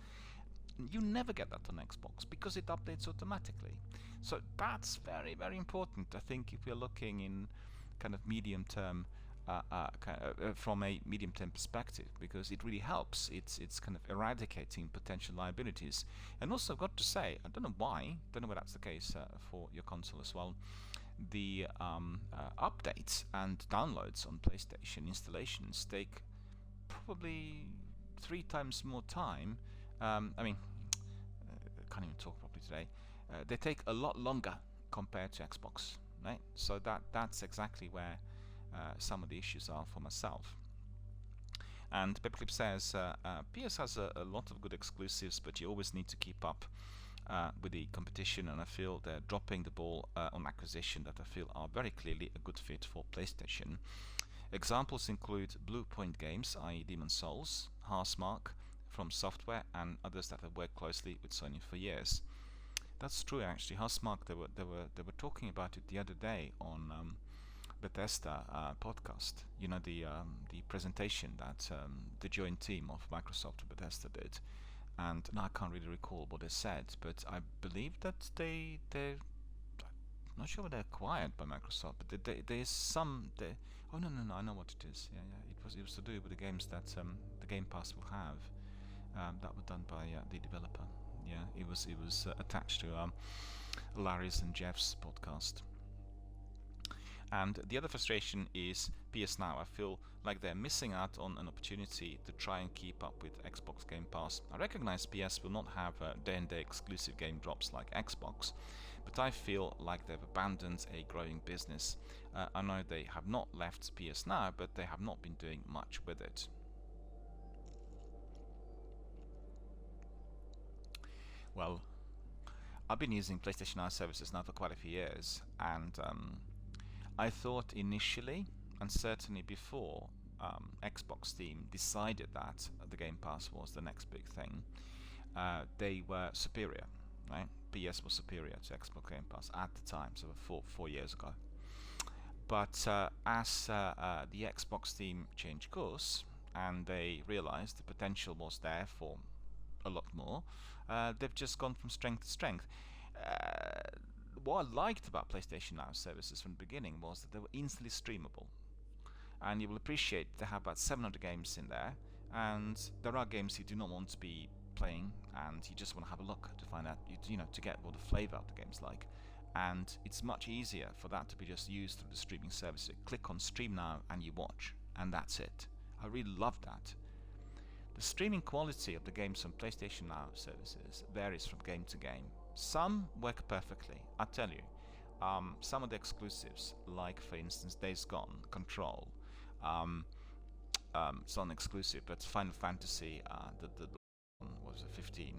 S1: You never get that on Xbox because it updates automatically. So that's very, very important. I think if we're looking in kind of medium term, from a medium term perspective, because it really helps. It's kind of eradicating potential liabilities. And also, I've got to say, I don't know why, don't know whether that's the case for your console as well. The updates and downloads on PlayStation installations take probably 3 times more time. I can't even talk properly today. They take a lot longer compared to Xbox, right? So that's exactly where some of the issues are for myself. And Paperclip says PS has a lot of good exclusives, but you always need to keep up with the competition, and I feel they're dropping the ball on acquisition that I feel are very clearly a good fit for PlayStation. Examples include Blue Point Games, i.e. Demon's Souls, Housemarque from Software, and others that have worked closely with Sony for years. That's true, actually. Housemarque, they were talking about it the other day on Bethesda podcast. The presentation that the joint team of Microsoft and Bethesda did, and now I can't really recall what they said, but I believe that they're I'm not sure whether they're acquired by Microsoft, but there's some. Oh no, I know what it is. Yeah, it was to do with the games that the Game Pass will have. That were done by the developer. Yeah, it was attached to Larry's and Jeff's podcast. And the other frustration is PS Now. I feel like they're missing out on an opportunity to try and keep up with Xbox Game Pass. I recognize PS will not have day-and-day exclusive game drops like Xbox, but I feel like they've abandoned a growing business. I know they have not left PS Now, but they have not been doing much with it. Well, I've been using PlayStation Now services now for quite a few years, and I thought initially, and certainly before Xbox team decided that the Game Pass was the next big thing, they were superior, right? PS was superior to Xbox Game Pass at the time, so 4 years ago. But as the Xbox team changed course and they realized the potential was there for a lot more, they've just gone from strength to strength. What I liked about PlayStation Now services from the beginning was that they were instantly streamable, and you will appreciate they have about 700 games in there, and there are games you do not want to be playing and you just want to have a look to find out, to get what the flavor of the game's like, and it's much easier for that to be just used through the streaming service. You click on Stream Now and you watch, and that's it. I really love that. The streaming quality of the games on PlayStation Now services varies from game to game. Some work perfectly, I tell you. Some of the exclusives, like for instance Days Gone, Control, it's not an exclusive, but Final Fantasy, the was it 15?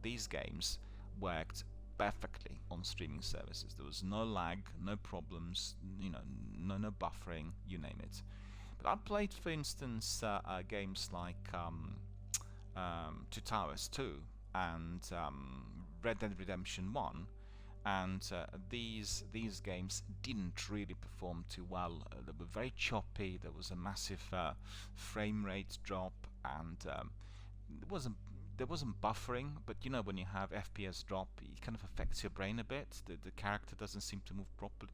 S1: These games worked perfectly on streaming services. There was no lag, no problems, no buffering, you name it. But I played, for instance, games like Two Towers 2 and Red Dead Redemption 1, and these games didn't really perform too well. They were very choppy. There was a massive frame rate drop, and there wasn't buffering. But when you have FPS drop, it kind of affects your brain a bit. The character doesn't seem to move properly.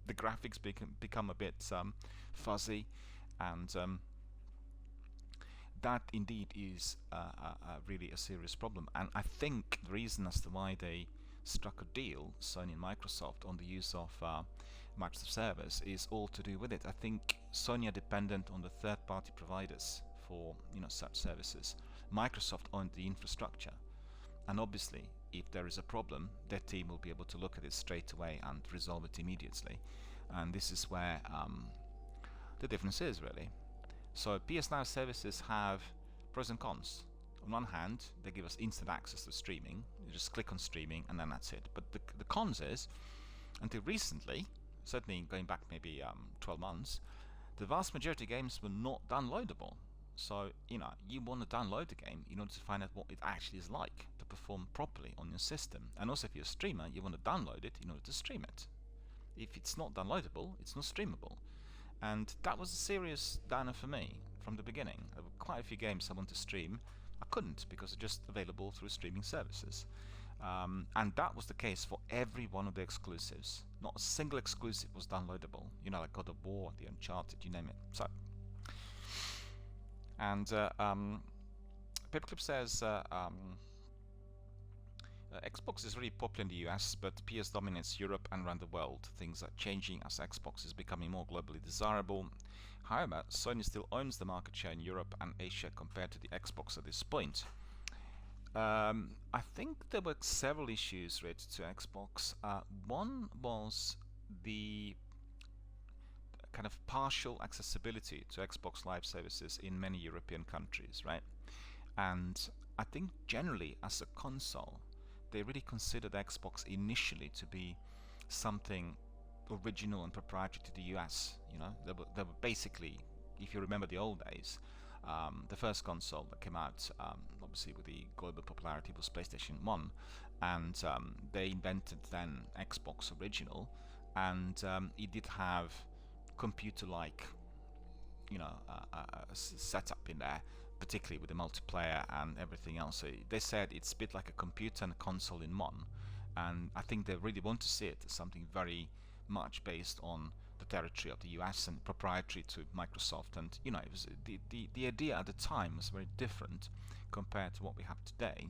S1: The graphics become a bit fuzzy, and that indeed is really a serious problem. And I think the reason as to why they struck a deal, Sony and Microsoft, on the use of Microsoft servers is all to do with it. I think Sony are dependent on the third-party providers for such services. Microsoft owned the infrastructure, and obviously if there is a problem, their team will be able to look at it straight away and resolve it immediately. And this is where the difference is, really. So PS Now services have pros and cons. On one hand, they give us instant access to streaming. You just click on streaming and then that's it. But the cons is, until recently, certainly going back maybe 12 months, the vast majority of games were not downloadable. So, you want to download the game in order to find out what it actually is like to perform properly on your system. And also if you're a streamer, you want to download it in order to stream it. If it's not downloadable, it's not streamable. And that was a serious downer for me from the beginning. There were quite a few games I wanted to stream. I couldn't because they're just available through streaming services. And that was the case for every one of the exclusives. Not a single exclusive was downloadable. Like God of War, the Uncharted, you name it. So, and Paperclip says Xbox is really popular in the US, but PS dominates Europe and around the world. Things are changing as Xbox is becoming more globally desirable. However, Sony still owns the market share in Europe and Asia compared to the Xbox at this point. I think there were several issues related to Xbox. One was the kind of partial accessibility to Xbox Live services in many European countries, right? And I think generally as a console, they really considered Xbox initially to be something original and proprietary to the US. They were basically, if you remember the old days, the first console that came out, obviously with the global popularity, was PlayStation 1, and they invented then Xbox Original, and it did have computer-like, setup in there, particularly with the multiplayer and everything else. So they said it's a bit like a computer and a console in one, and I think they really want to see it as something very much based on the territory of the US and proprietary to Microsoft. And it was the idea at the time was very different compared to what we have today.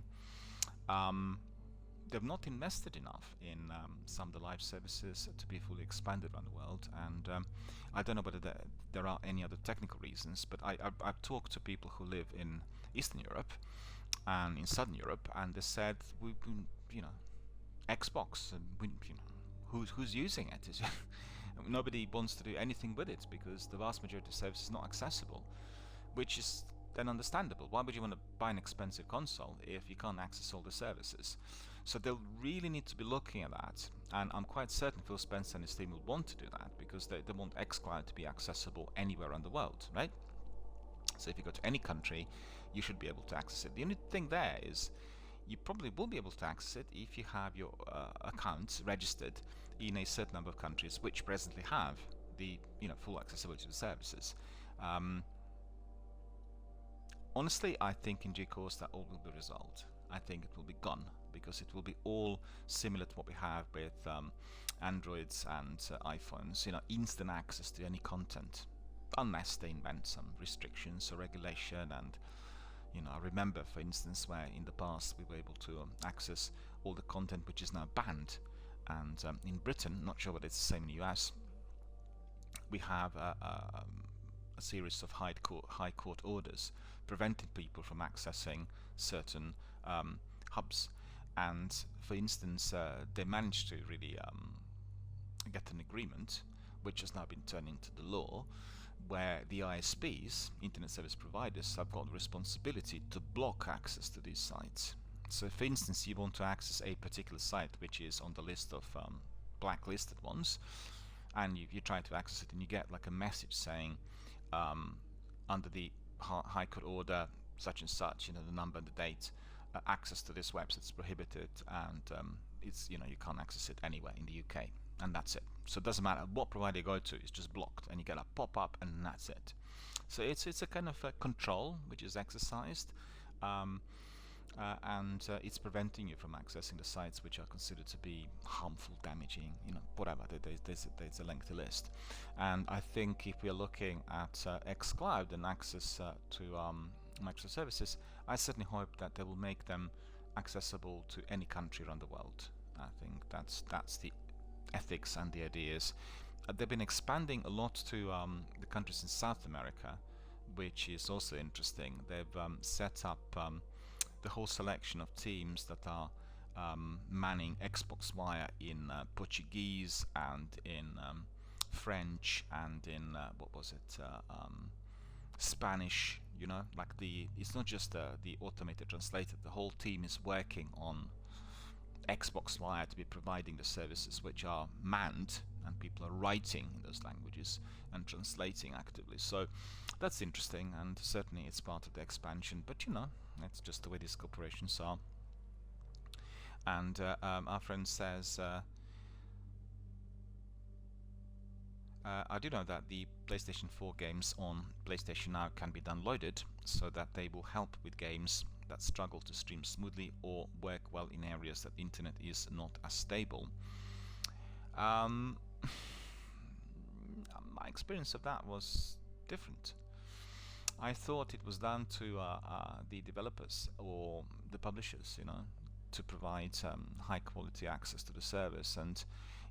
S1: They've not invested enough in some of the live services to be fully expanded around the world, and I don't know whether there are any other technical reasons, but I've talked to people who live in Eastern Europe and in Southern Europe, and they said Xbox, and who's using it? Nobody wants to do anything with it because the vast majority of services is not accessible, which is then understandable. Why would you want to buy an expensive console if you can't access all the services? So they'll really need to be looking at that, and I'm quite certain Phil Spencer and his team will want to do that because they want xCloud to be accessible anywhere around the world, right? So if you go to any country, you should be able to access it. The only thing there is you probably will be able to access it if you have your account registered in a certain number of countries which presently have the full accessibility to the services. Honestly, I think in due course that all will be resolved. I think it will be gone because it will be all similar to what we have with Androids and iPhones. Instant access to any content, unless they invent some restrictions or regulation. And I remember, for instance, where in the past we were able to access all the content which is now banned. And in Britain, not sure whether it's the same in the US, we have a series of high court orders preventing people from accessing certain hubs. And for instance, they managed to really get an agreement, which has now been turned into the law, where the ISPs, internet service providers, have got the responsibility to block access to these sites. So for instance, you want to access a particular site which is on the list of blacklisted ones, and you try to access it and you get like a message saying under the High Court order such and such, the number and the date, access to this website is prohibited, and it's you can't access it anywhere in the UK, and that's it. So it doesn't matter what provider you go to, it's just blocked, and you get a pop-up, and that's it. So it's a kind of control which is exercised, and it's preventing you from accessing the sites which are considered to be harmful, damaging, whatever. There's a lengthy list. And I think if we're looking at xCloud and access to Microsoft services, I certainly hope that they will make them accessible to any country around the world. I think that's the ethics and the ideas. They've been expanding a lot to the countries in South America, which is also interesting. They've set up the whole selection of teams that are manning Xbox Wire in Portuguese and in French and in what was it, Spanish. Like it's not just the automated translator. The whole team is working on Xbox Wire to be providing the services which are manned, and people are writing in those languages and translating actively. So that's interesting, and certainly it's part of the expansion. But it's just the way these corporations are. And our friend says, I do know that the PlayStation 4 games on PlayStation Now can be downloaded, so that they will help with games that struggle to stream smoothly or work well in areas that the internet is not as stable. My experience of that was different. I thought it was down to the developers or the publishers, to provide high quality access to the service. And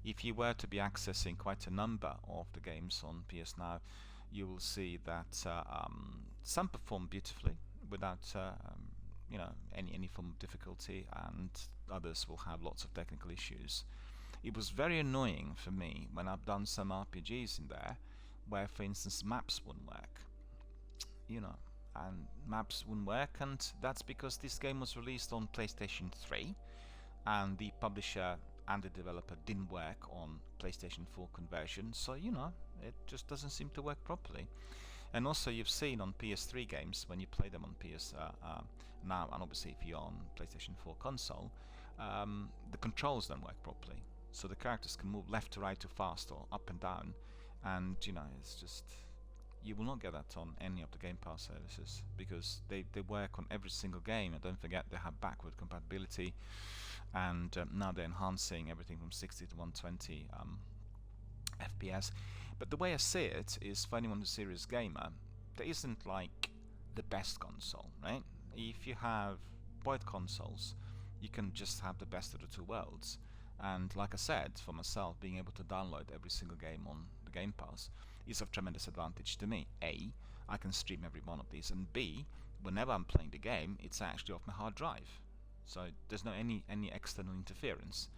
S1: if you were to be accessing quite a number of the games on PS Now, you will see that some perform beautifully without any form of difficulty, and others will have lots of technical issues. It was very annoying for me when I've done some RPGs in there where, for instance, maps wouldn't work. And maps wouldn't work, and that's because this game was released on PlayStation 3 and the publisher and the developer didn't work on PlayStation 4 conversion, so it just doesn't seem to work properly. And also, you've seen on PS3 games, when you play them on PS Now, and obviously if you're on PlayStation 4 console, the controls don't work properly, so the characters can move left to right too fast or up and down, and it's just, you will not get that on any of the Game Pass services, because they work on every single game. And don't forget, they have backward compatibility, and now they're enhancing everything from 60 to 120 FPS. But the way I see it is, for anyone who's a serious gamer, there isn't like the best console, right? If you have both consoles, you can just have the best of the two worlds. And like I said, for myself, being able to download every single game on the Game Pass is of tremendous advantage to me. A, I can stream every one of these, and B, whenever I'm playing the game, it's actually off my hard drive, so there's no any external interference.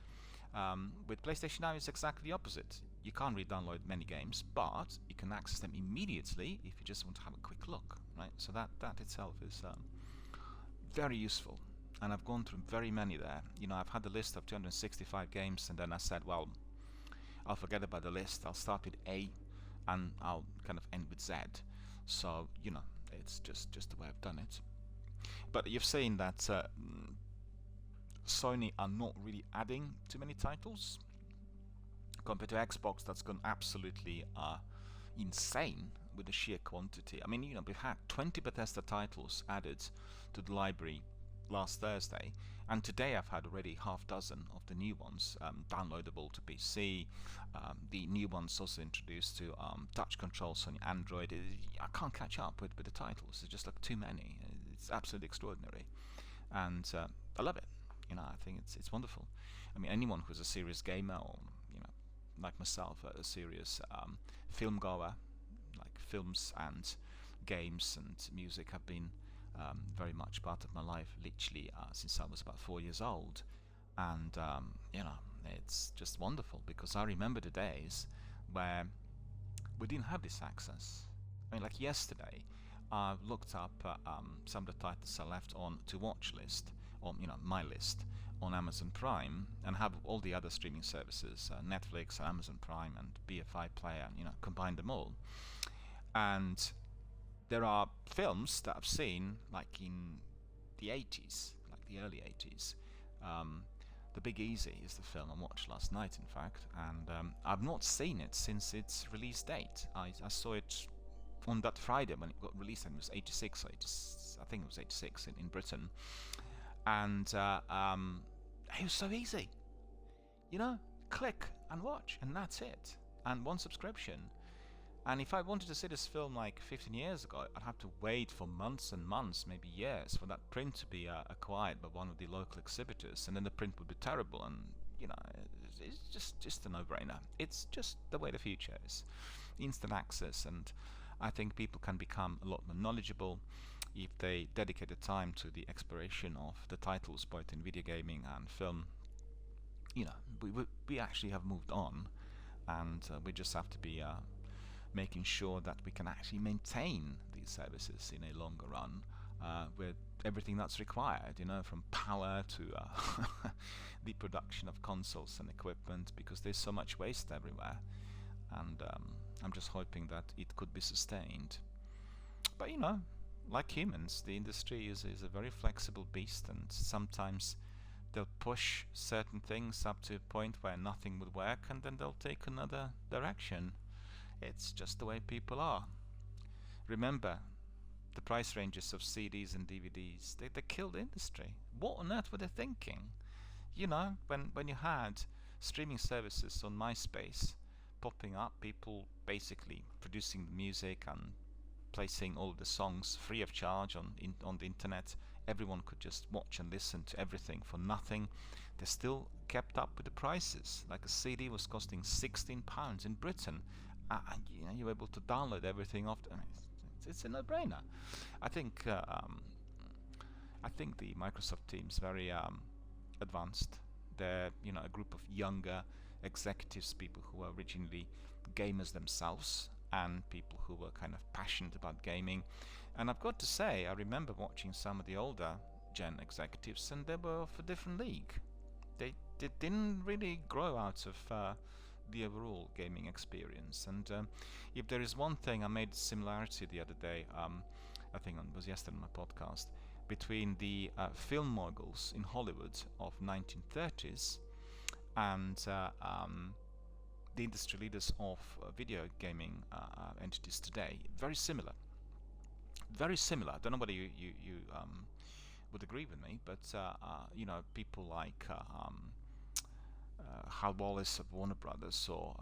S1: With PlayStation Now, it's exactly the opposite. You can't re-download many games, but you can access them immediately if you just want to have a quick look, right? So that itself is very useful, and I've gone through very many there. I've had the list of 265 games, and then I said, well, I'll forget about the list. I'll start with A, and I'll kind of end with Z. So it's just the way I've done it. But you've seen that Sony are not really adding too many titles compared to Xbox. That's gone absolutely insane with the sheer quantity. I mean, we've had 20 Bethesda titles added to the library last Thursday, and today I've had already half dozen of the new ones downloadable to PC. The new ones also introduced to touch controls on Android. I can't catch up with the titles. There's just like too many. It's absolutely extraordinary, and I love it. I think it's wonderful. I mean, anyone who's a serious gamer, or like myself, a serious film goer, like films and games and music have been very much part of my life, literally since I was about 4 years old. And it's just wonderful, because I remember the days where we didn't have this access. I mean, like yesterday, I looked up some of the titles I left on to watch list, or my list on Amazon Prime, and have all the other streaming services, Netflix, Amazon Prime, and BFI Player, combine them all. And there are films that I've seen like in the 80s, like the early 80s. The Big Easy is the film I watched last night, in fact, and I've not seen it since its release date. I saw it on that Friday when it got released, and it was 86, I think it was 86 in Britain. And it was so easy. Click and watch, and that's it. And one subscription. And if I wanted to see this film like 15 years ago, I'd have to wait for months and months, maybe years, for that print to be acquired by one of the local exhibitors, and then the print would be terrible. And it's just a no-brainer. It's just the way the future is. Instant access, and I think people can become a lot more knowledgeable. if they dedicated time to the exploration of the titles both in video gaming and film, we actually have moved on, and we just have to be making sure that we can actually maintain these services in a longer run with everything that's required, from power to the production of consoles and equipment, because there's so much waste everywhere, and I'm just hoping that it could be sustained. But like humans, the industry is a very flexible beast, and sometimes they'll push certain things up to a point where nothing would work, and then they'll take another direction. It's just the way people are. Remember, the price ranges of CDs and DVDs, they killed the industry. What on earth were they thinking? When you had streaming services on MySpace popping up, people basically producing the music and placing all the songs free of charge on the internet. Everyone could just watch and listen to everything for nothing. They still kept up with the prices. Like a CD was costing £16 in Britain, and you were able to download everything off. It's a no-brainer. I think the Microsoft team's very advanced. They're a group of younger executives, people who were originally gamers themselves, and people who were kind of passionate about gaming. And I've got to say, I remember watching some of the older gen executives, and they were of a different league. They didn't really grow out of the overall gaming experience. And if there is one thing, I made a similarity the other day, I think it was yesterday on my podcast, between the film moguls in Hollywood of 1930s and the industry leaders of video gaming entities today. Very similar. Very similar. I don't know whether you would agree with me, but people like Hal Wallace of Warner Brothers, or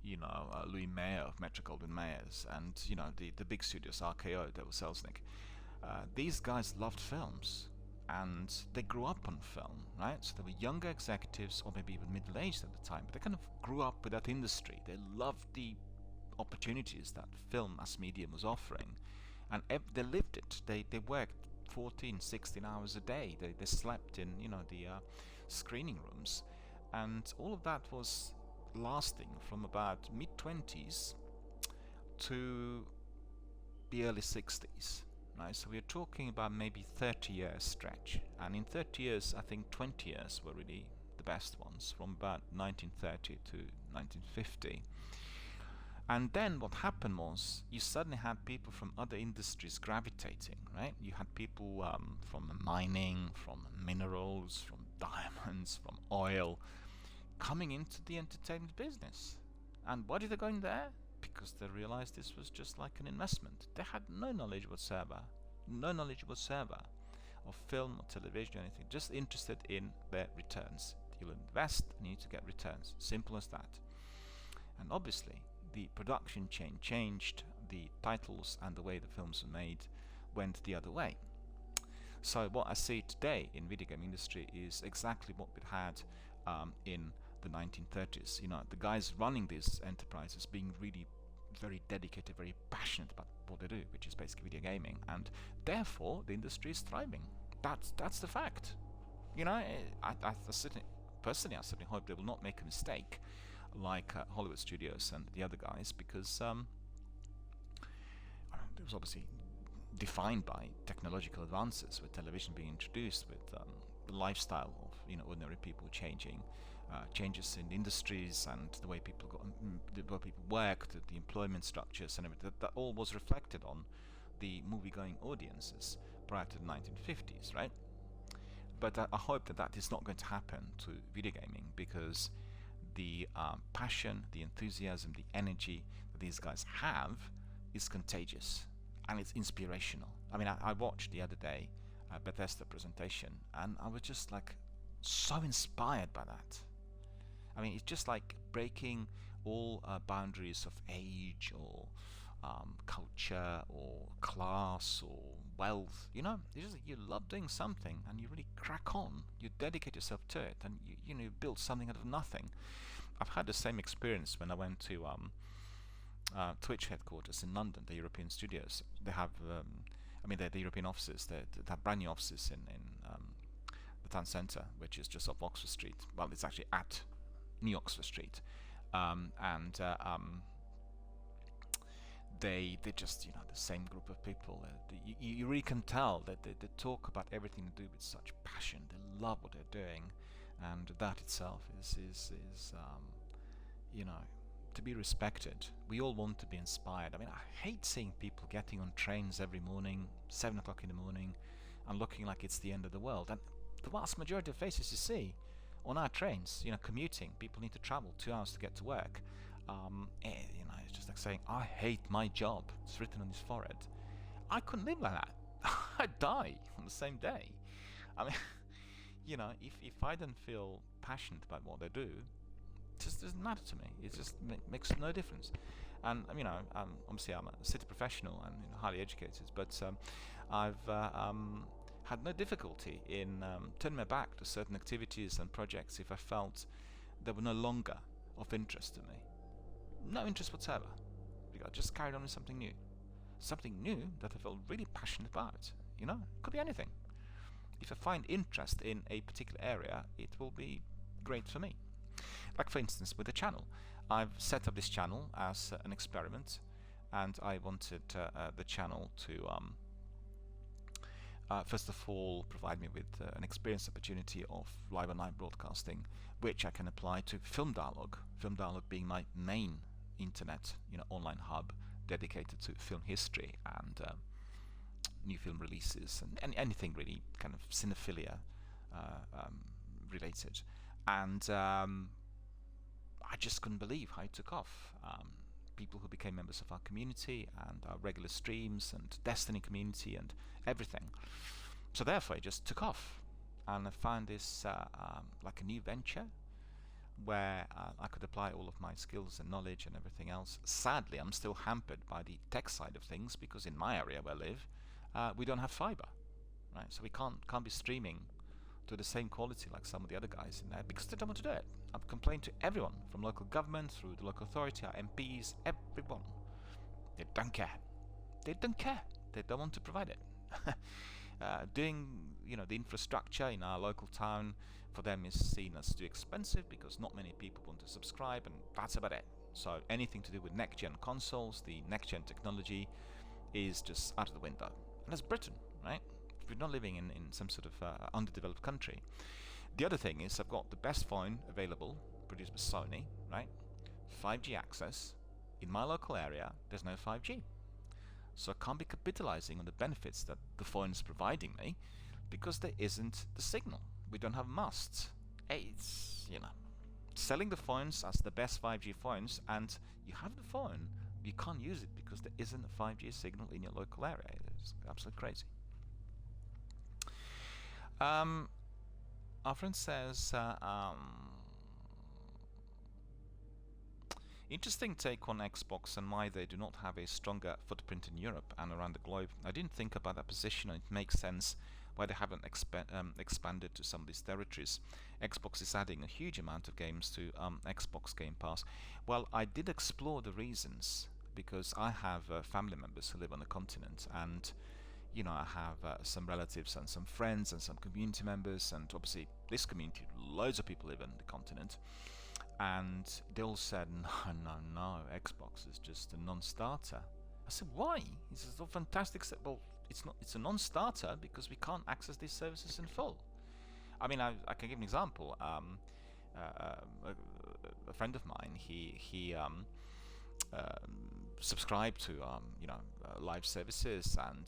S1: Louis Mayer of Metro-Goldwyn-Mayers, and the big studios, RKO, Devil Selznick. These guys loved films, and they grew up on film, right? So they were younger executives, or maybe even middle-aged at the time, but they kind of grew up with that industry. They loved the opportunities that film as medium was offering, and they lived it. They worked 14, 16 hours a day. They slept in the screening rooms, and all of that was lasting from about mid-20s to the early 60s. Right, so we're talking about maybe 30 years stretch, and in 30 years I think 20 years were really the best ones, from about 1930 to 1950. And then what happened was you suddenly had people from other industries gravitating, right? You had people from mining, from minerals, from diamonds, from oil, coming into the entertainment business. And why did they go in there? Because they realized this was just like an investment. They had no knowledge whatsoever of film or television or anything, just interested in their returns. You'll invest and you need to get returns. Simple as that. And obviously the production chain changed, the titles and the way the films were made went the other way. So what I see today in video game industry is exactly what we had in the 1930s. The guys running these enterprises being really very dedicated, very passionate about what they do, which is basically video gaming, and therefore the industry is thriving. That's the fact. I certainly hope they will not make a mistake like Hollywood studios and the other guys, because it was obviously defined by technological advances, with television being introduced, with the lifestyle of ordinary people changing, changes in industries and the way people worked, the employment structures and everything. That all was reflected on the movie-going audiences prior to the 1950s, right? But I hope that is not going to happen to video gaming, because the passion, the enthusiasm, the energy that these guys have is contagious, and it's inspirational. I mean, I watched the other day a Bethesda presentation, and I was just like so inspired by that. I mean, it's just like breaking all boundaries of age or culture or class or wealth. It's just you love doing something and you really crack on. You dedicate yourself to it, and you build something out of nothing. I've had the same experience when I went to Twitch headquarters in London, the European studios. They have I mean, the European offices, they have brand new offices in the town centre, which is just off Oxford Street. Well, it's actually at New Oxford Street, and they just, you know, the same group of people. You really can tell that they talk about everything they do with such passion. They love what they're doing, and that itself is you know, to be respected. We all want to be inspired. I mean, I hate seeing people getting on trains every morning, 7 o'clock in the morning, and looking like it's the end of the world. And the vast majority of faces you see on our trains, you know, commuting, people need to travel 2 hours to get to work. You know, it's just like saying, I hate my job. It's written on his forehead. I couldn't live like that. I'd die on the same day. I mean, you know, if I don't feel passionate about what they do, it just doesn't matter to me. It just makes no difference. And you know, obviously I'm a city professional and, you know, highly educated, but I've had no difficulty in turning my back to certain activities and projects if I felt they were no longer of interest to me. No interest whatsoever. I just carried on with something new that I felt really passionate about. You know, it could be anything. If I find interest in a particular area, it will be great for me. Like, for instance, with the channel, I've set up this channel as an experiment, and I wanted the channel to first of all provide me with an experience opportunity of live online broadcasting, which I can apply to Film Dialogue. Film Dialogue being my main internet, you know, online hub dedicated to film history and new film releases and anything really kind of cinephilia related. And I just couldn't believe how it took off. People who became members of our community and our regular streams and Destiny community and everything. So therefore it just took off, and I found this like a new venture where I could apply all of my skills and knowledge and everything else. Sadly, I'm still hampered by the tech side of things, because in my area where I live, we don't have fiber, right? So we can't be streaming to the same quality like some of the other guys in there, because they don't want to do it. I've complained to everyone, from local government through the local authority, our MPs, everyone. They don't care. They don't care. They don't want to provide it. Doing, you know, the infrastructure in our local town for them is seen as too expensive, because not many people want to subscribe, and that's about it. So anything to do with next-gen consoles, the next-gen technology, is just out of the window. And that's Britain, right? We're not living in some sort of underdeveloped country. The other thing is, I've got the best phone available, produced by Sony, right? 5G access. In my local area, there's no 5G. So I can't be capitalizing on the benefits that the phone is providing me, because there isn't the signal. We don't have masts. It's, you know, selling the phones as the best 5G phones, and you have the phone, you can't use it because there isn't a 5G signal in your local area. It's absolutely crazy. Our friend says, interesting take on Xbox and why they do not have a stronger footprint in Europe and around the globe. I didn't think about that position, and it makes sense why they haven't expanded to some of these territories. Xbox is adding a huge amount of games to Xbox Game Pass. Well, I did explore the reasons, because I have family members who live on the continent, and you know, I have some relatives and some friends and some community members, and obviously this community, loads of people live on the continent, and they all said, no, Xbox is just a non-starter. I said, why? He says, oh, fantastic. Well, it's a non-starter because we can't access these services in full. I mean, I can give an example. A friend of mine, he subscribed to live services and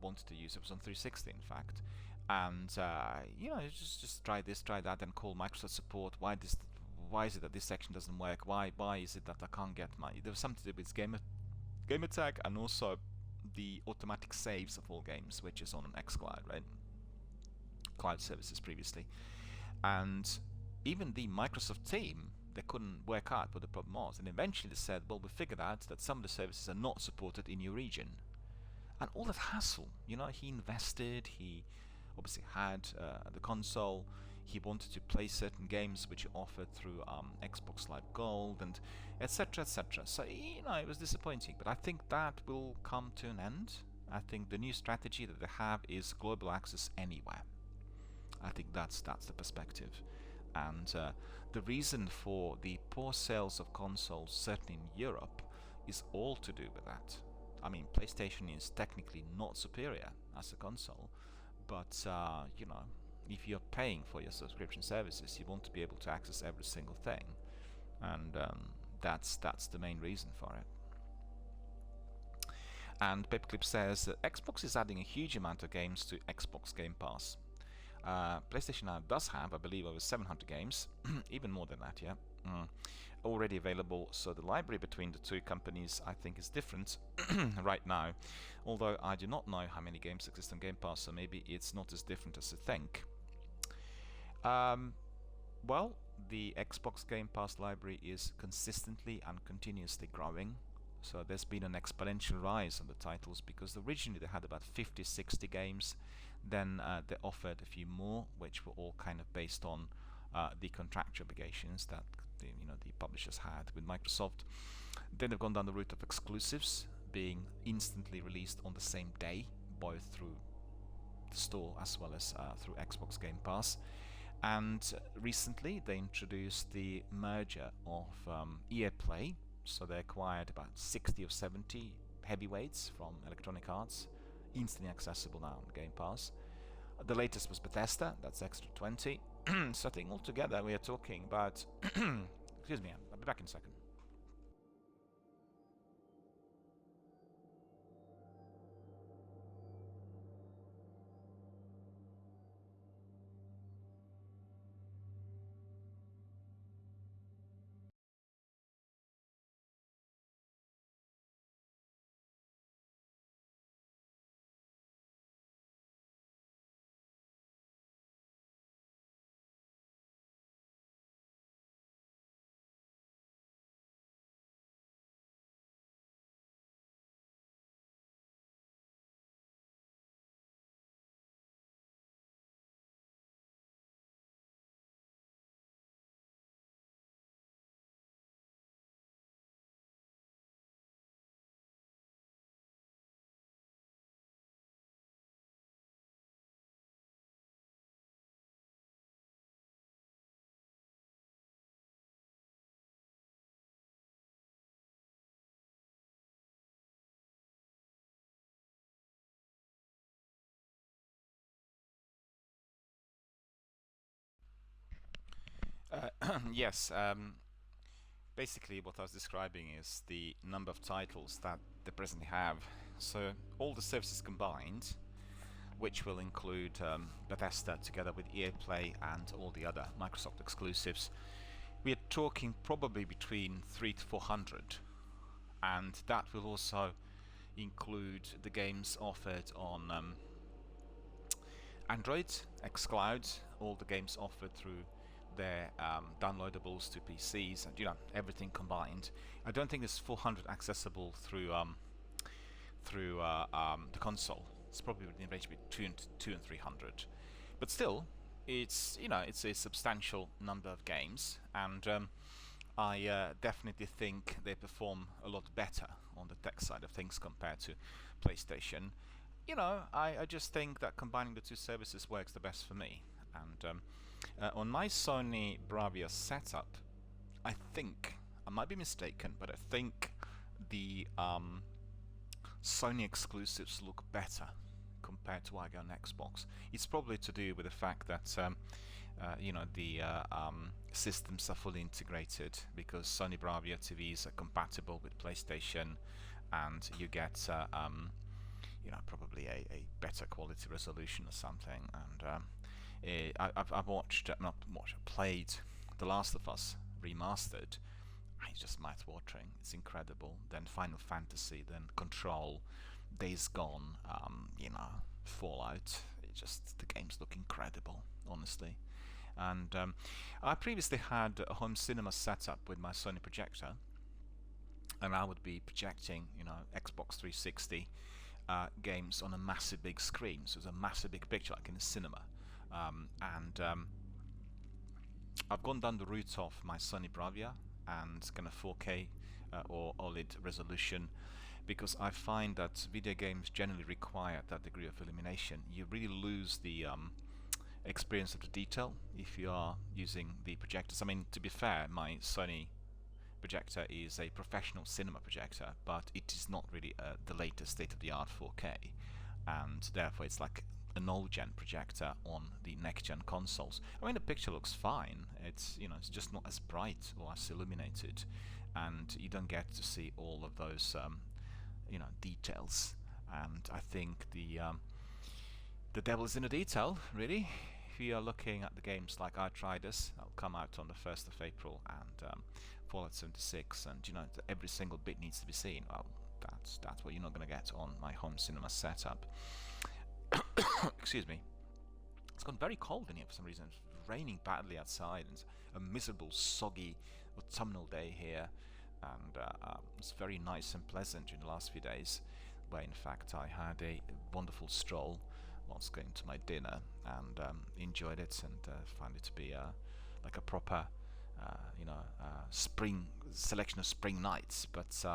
S1: wanted to use it. It was on 360, in fact, and just try this, try that, and call Microsoft support. Why is it that this section doesn't work? Why is it that I can't get my? There was something to do with gamer tag, and also the automatic saves of all games, which is on an xCloud, right? Cloud services previously, and even the Microsoft team, they couldn't work out what the problem was, and eventually they said, well, we figured out that some of the services are not supported in your region. And all that hassle, you know, he invested, he obviously had the console, he wanted to play certain games which he offered through Xbox Live Gold, and etc, etc. So, you know, it was disappointing, but I think that will come to an end I think the new strategy that they have is global access anywhere. I think that's the perspective. And the reason for the poor sales of consoles, certainly in Europe, is all to do with that. I mean, PlayStation is technically not superior as a console, but you know, if you're paying for your subscription services, you want to be able to access every single thing, and that's the main reason for it. And Paperclip says that Xbox is adding a huge amount of games to Xbox Game Pass. PlayStation now does have, I believe, over 700 games, even more than that, yeah, already available. So the library between the two companies, I think, is different right now. Although I do not know how many games exist on Game Pass, so maybe it's not as different as you think. Well, the Xbox Game Pass library is consistently and continuously growing. So there's been an exponential rise on the titles, because originally they had about 50-60 games. Then they offered a few more, which were all kind of based on the contractual obligations that the publishers had with Microsoft. Then they've gone down the route of exclusives being instantly released on the same day, both through the store as well as through Xbox Game Pass. And recently they introduced the merger of EA Play. So they acquired about 60 or 70 heavyweights from Electronic Arts, instantly accessible now on Game Pass. The latest was Bethesda, that's extra 20. So I think altogether we are talking about excuse me, I'll be back in a second. Yes, basically what I was describing is the number of titles that they presently have. So all the services combined, which will include Bethesda together with EA Play and all the other Microsoft exclusives, we are talking probably between 300 to 400, and that will also include the games offered on Android, xCloud, all the games offered through their downloadables to PCs, and everything combined. I don't think there's 400 accessible through the console. It's probably in the range between 200 and 300, but still, it's it's a substantial number of games, and I definitely think they perform a lot better on the tech side of things compared to PlayStation. I just think that combining the two services works the best for me. And on my Sony Bravia setup, I think, I might be mistaken, but I think the Sony exclusives look better compared to what I get on Xbox. It's probably to do with the fact that the systems are fully integrated, because Sony Bravia TVs are compatible with PlayStation, and you get probably a better quality resolution or something. And I've played The Last of Us Remastered. It's just mouth-watering. It's incredible. Then Final Fantasy, then Control, Days Gone, Fallout. The games look incredible, honestly. And I previously had a home cinema setup with my Sony projector, and I would be projecting, Xbox 360 games on a massive big screen. So it's a massive big picture, like in a cinema. I've gone down the route of my Sony Bravia and kind of 4K or OLED resolution, because I find that video games generally require that degree of illumination. You really lose the experience of the detail if you are using the projectors. I mean, to be fair, my Sony projector is a professional cinema projector, but it is not really the latest state-of-the-art 4K, and therefore it's like an old-gen projector on the next-gen consoles. I mean, the picture looks fine. It's, you know, it's just not as bright or as illuminated, and you don't get to see all of those you know, details. And I think the devil is in the detail, really. If you are looking at the games like Outriders, that'll come out on the 1st of April, and Fallout 76, and you know, every single bit needs to be seen. Well, that's what you're not going to get on my home cinema setup. Excuse me. It's gone very cold in here for some reason. It's raining badly outside, and it's a miserable, soggy autumnal day here, and it's very nice and pleasant during the last few days, where in fact I had a wonderful stroll whilst going to my dinner, and enjoyed it, and found it to be like a proper you know, spring selection of spring nights. But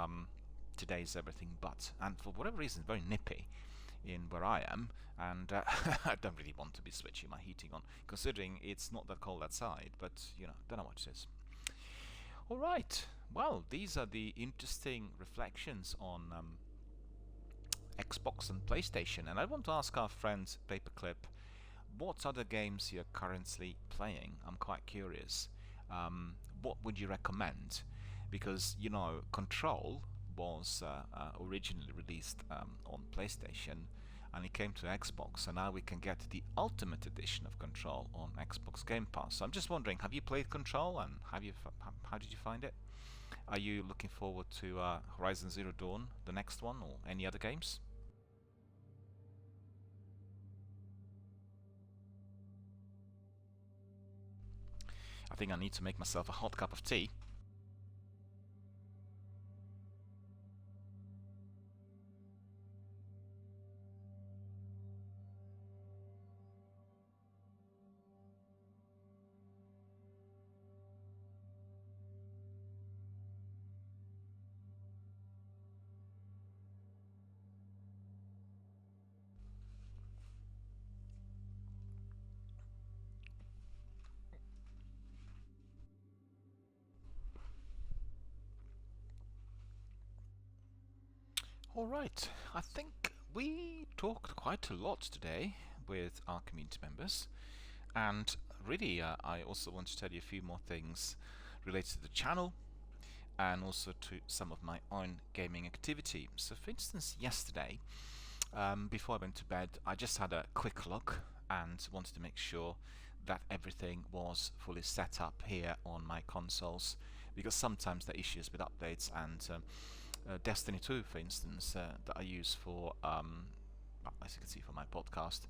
S1: today's everything but, and for whatever reason, very nippy in where I am, and I don't really want to be switching my heating on, considering it's not that cold outside, but you know, don't know what it is. Alright, well, these are the interesting reflections on Xbox and PlayStation, and I want to ask our friend Paperclip, what other games you're currently playing? I'm quite curious. What would you recommend? Because, you know, Control was originally released on PlayStation, and it came to Xbox, and now we can get the Ultimate Edition of Control on Xbox Game Pass. So I'm just wondering, have you played Control, and how did you find it? Are you looking forward to Horizon Zero Dawn, the next one, or any other games? I think I need to make myself a hot cup of tea. Alright, I think we talked quite a lot today with our community members, and really I also want to tell you a few more things related to the channel and also to some of my own gaming activity. So for instance, yesterday, before I went to bed, I just had a quick look and wanted to make sure that everything was fully set up here on my consoles, because sometimes there are issues with updates, and Destiny 2, for instance, that I use for, as you can see, for my podcast,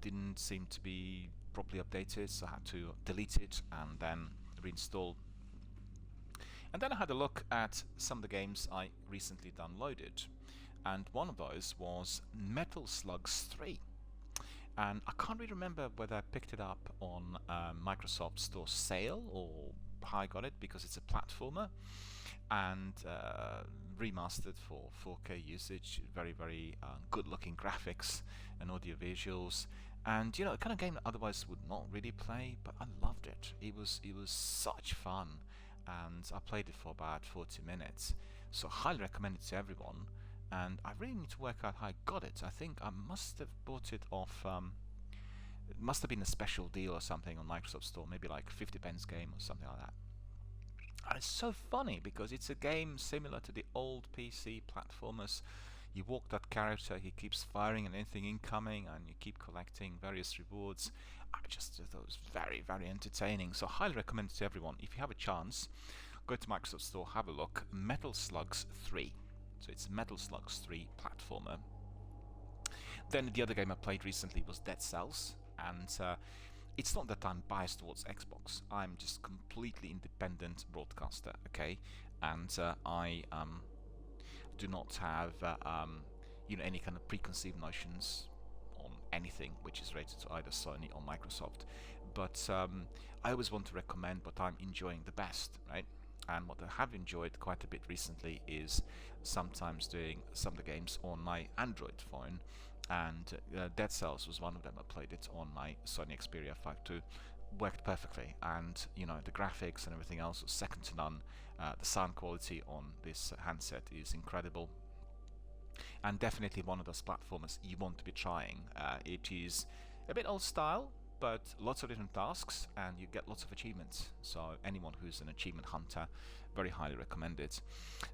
S1: didn't seem to be properly updated, so I had to delete it and then reinstall. And then I had a look at some of the games I recently downloaded, and one of those was Metal Slugs 3. And I can't really remember whether I picked it up on Microsoft Store sale or how I got it, because it's a platformer and remastered for 4K usage, very, very good looking graphics and audio visuals, and you know, the kind of game that otherwise would not really play, but I loved it. It was such fun, and I played it for about 40 minutes, so I highly recommend it to everyone. And I really need to work out how I got it. I think I must have bought it off, it must have been a special deal or something on Microsoft Store, maybe like 50 pence game or something like that. And it's so funny because it's a game similar to the old PC platformers. You walk that character, he keeps firing at anything incoming, and you keep collecting various rewards. I just thought it was very, very entertaining, so I highly recommend it to everyone. If you have a chance, go to Microsoft Store, have a look. Metal Slugs 3. So it's Metal Slugs 3 platformer. Then the other game I played recently was Dead Cells, and it's not that I'm biased towards Xbox. I'm just completely independent broadcaster, okay? And I do not have you know, any kind of preconceived notions on anything which is related to either Sony or Microsoft. But I always want to recommend what I'm enjoying the best, right? And what I have enjoyed quite a bit recently is sometimes doing some of the games on my Android phone, and Dead Cells was one of them. I played it on my Sony Xperia 5 II. Worked perfectly, and the graphics and everything else was second to none. The sound quality on this handset is incredible, and definitely one of those platformers you want to be trying. It is a bit old style, but lots of different tasks, and you get lots of achievements. So anyone who's an achievement hunter, very highly recommend it.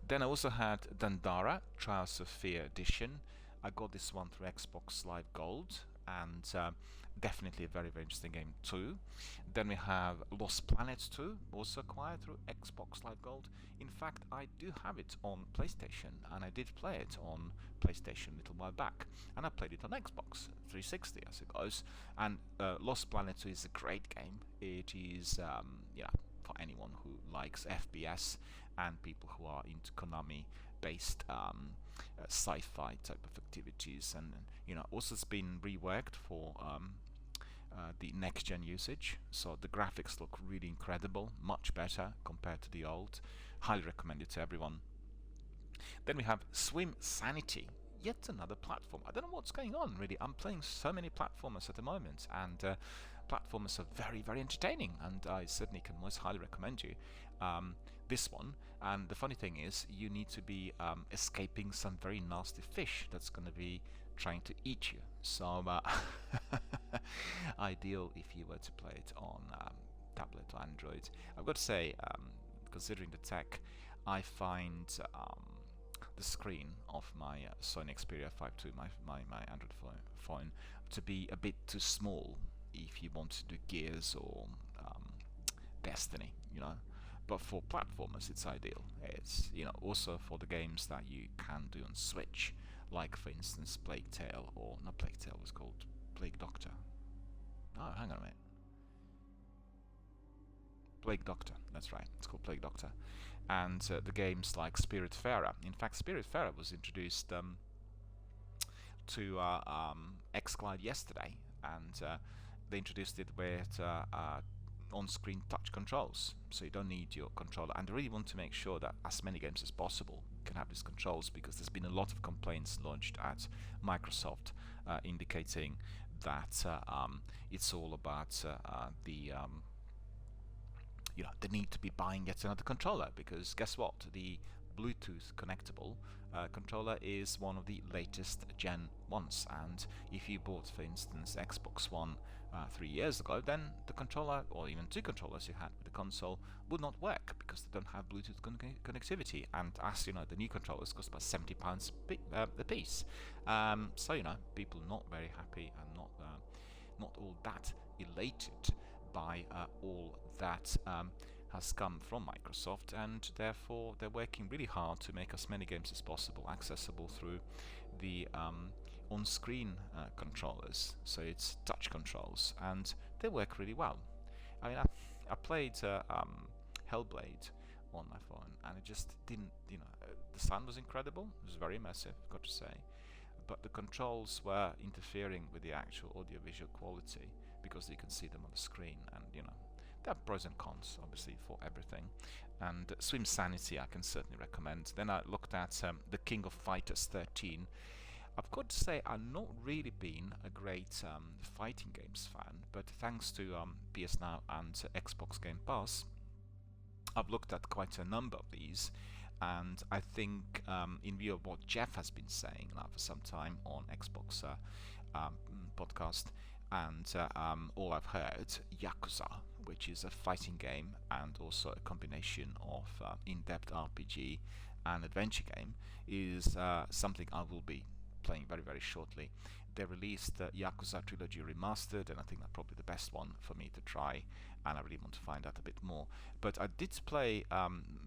S1: Then I also had Dandara Trials of Fear Edition. I got this one through Xbox Live Gold, and definitely a very, very interesting game too. Then we have Lost Planet 2, also acquired through Xbox Live Gold. In fact, I do have it on PlayStation, and I did play it on PlayStation a little while back, and I played it on Xbox 360 as it goes. And Lost Planet 2 is a great game. It is, for anyone who likes FPS and people who are into Konami-based sci-fi type of activities, and also it's been reworked for the next-gen usage, so the graphics look really incredible, much better compared to the old. Highly recommend it to everyone. Then we have Swim Sanity, yet another platform. I don't know what's going on really. I'm playing so many platformers at the moment, and platformers are very, very entertaining, and I certainly can most highly recommend you this one. And the funny thing is, you need to be escaping some very nasty fish that's going to be trying to eat you. So ideal if you were to play it on tablet or Android. I've got to say, considering the tech, I find the screen of my Sony Xperia 5 II, my Android phone, to be a bit too small if you want to do Gears or Destiny, But for platformers, it's ideal. It's also for the games that you can do on Switch, like for instance Plague Tale, or not Plague Tale, was called Plague Doctor. Oh, hang on a minute. Plague Doctor, that's right, it's called Plague Doctor. And the games like Spiritfarer. In fact, Spiritfarer was introduced to xCloud yesterday, and they introduced it with on-screen touch controls, so you don't need your controller. And they really want to make sure that as many games as possible can have these controls, because there's been a lot of complaints lodged at Microsoft indicating that it's all about the need to be buying yet another controller, because guess what, the Bluetooth connectable controller is one of the latest Gen 1s, and if you bought, for instance, Xbox One 3 years ago, then the controller, or even two controllers you had with the console, would not work because they don't have Bluetooth connectivity. And as you know, the new controllers cost about £70 a piece. So people not very happy and not all that elated by all that has come from Microsoft, and therefore they're working really hard to make as many games as possible accessible through the on-screen controllers. So it's touch controls, and they work really well. I mean, I played Hellblade on my phone, and it just didn't, the sound was incredible, it was very immersive, got to say, but the controls were interfering with the actual audio-visual quality, because you can see them on the screen, and there are pros and cons obviously for everything. And Swim Sanity I can certainly recommend. Then I looked at The King of Fighters 13. I've got to say, I've not really been a great fighting games fan, but thanks to PS Now and Xbox Game Pass, I've looked at quite a number of these, and I think in view of what Jeff has been saying now for some time on Xbox podcast, and all I've heard, Yakuza, which is a fighting game and also a combination of in-depth RPG and adventure game, is something I will be playing very, very shortly. They released the Yakuza Trilogy Remastered, and I think that's probably the best one for me to try, and I really want to find out a bit more. But I did play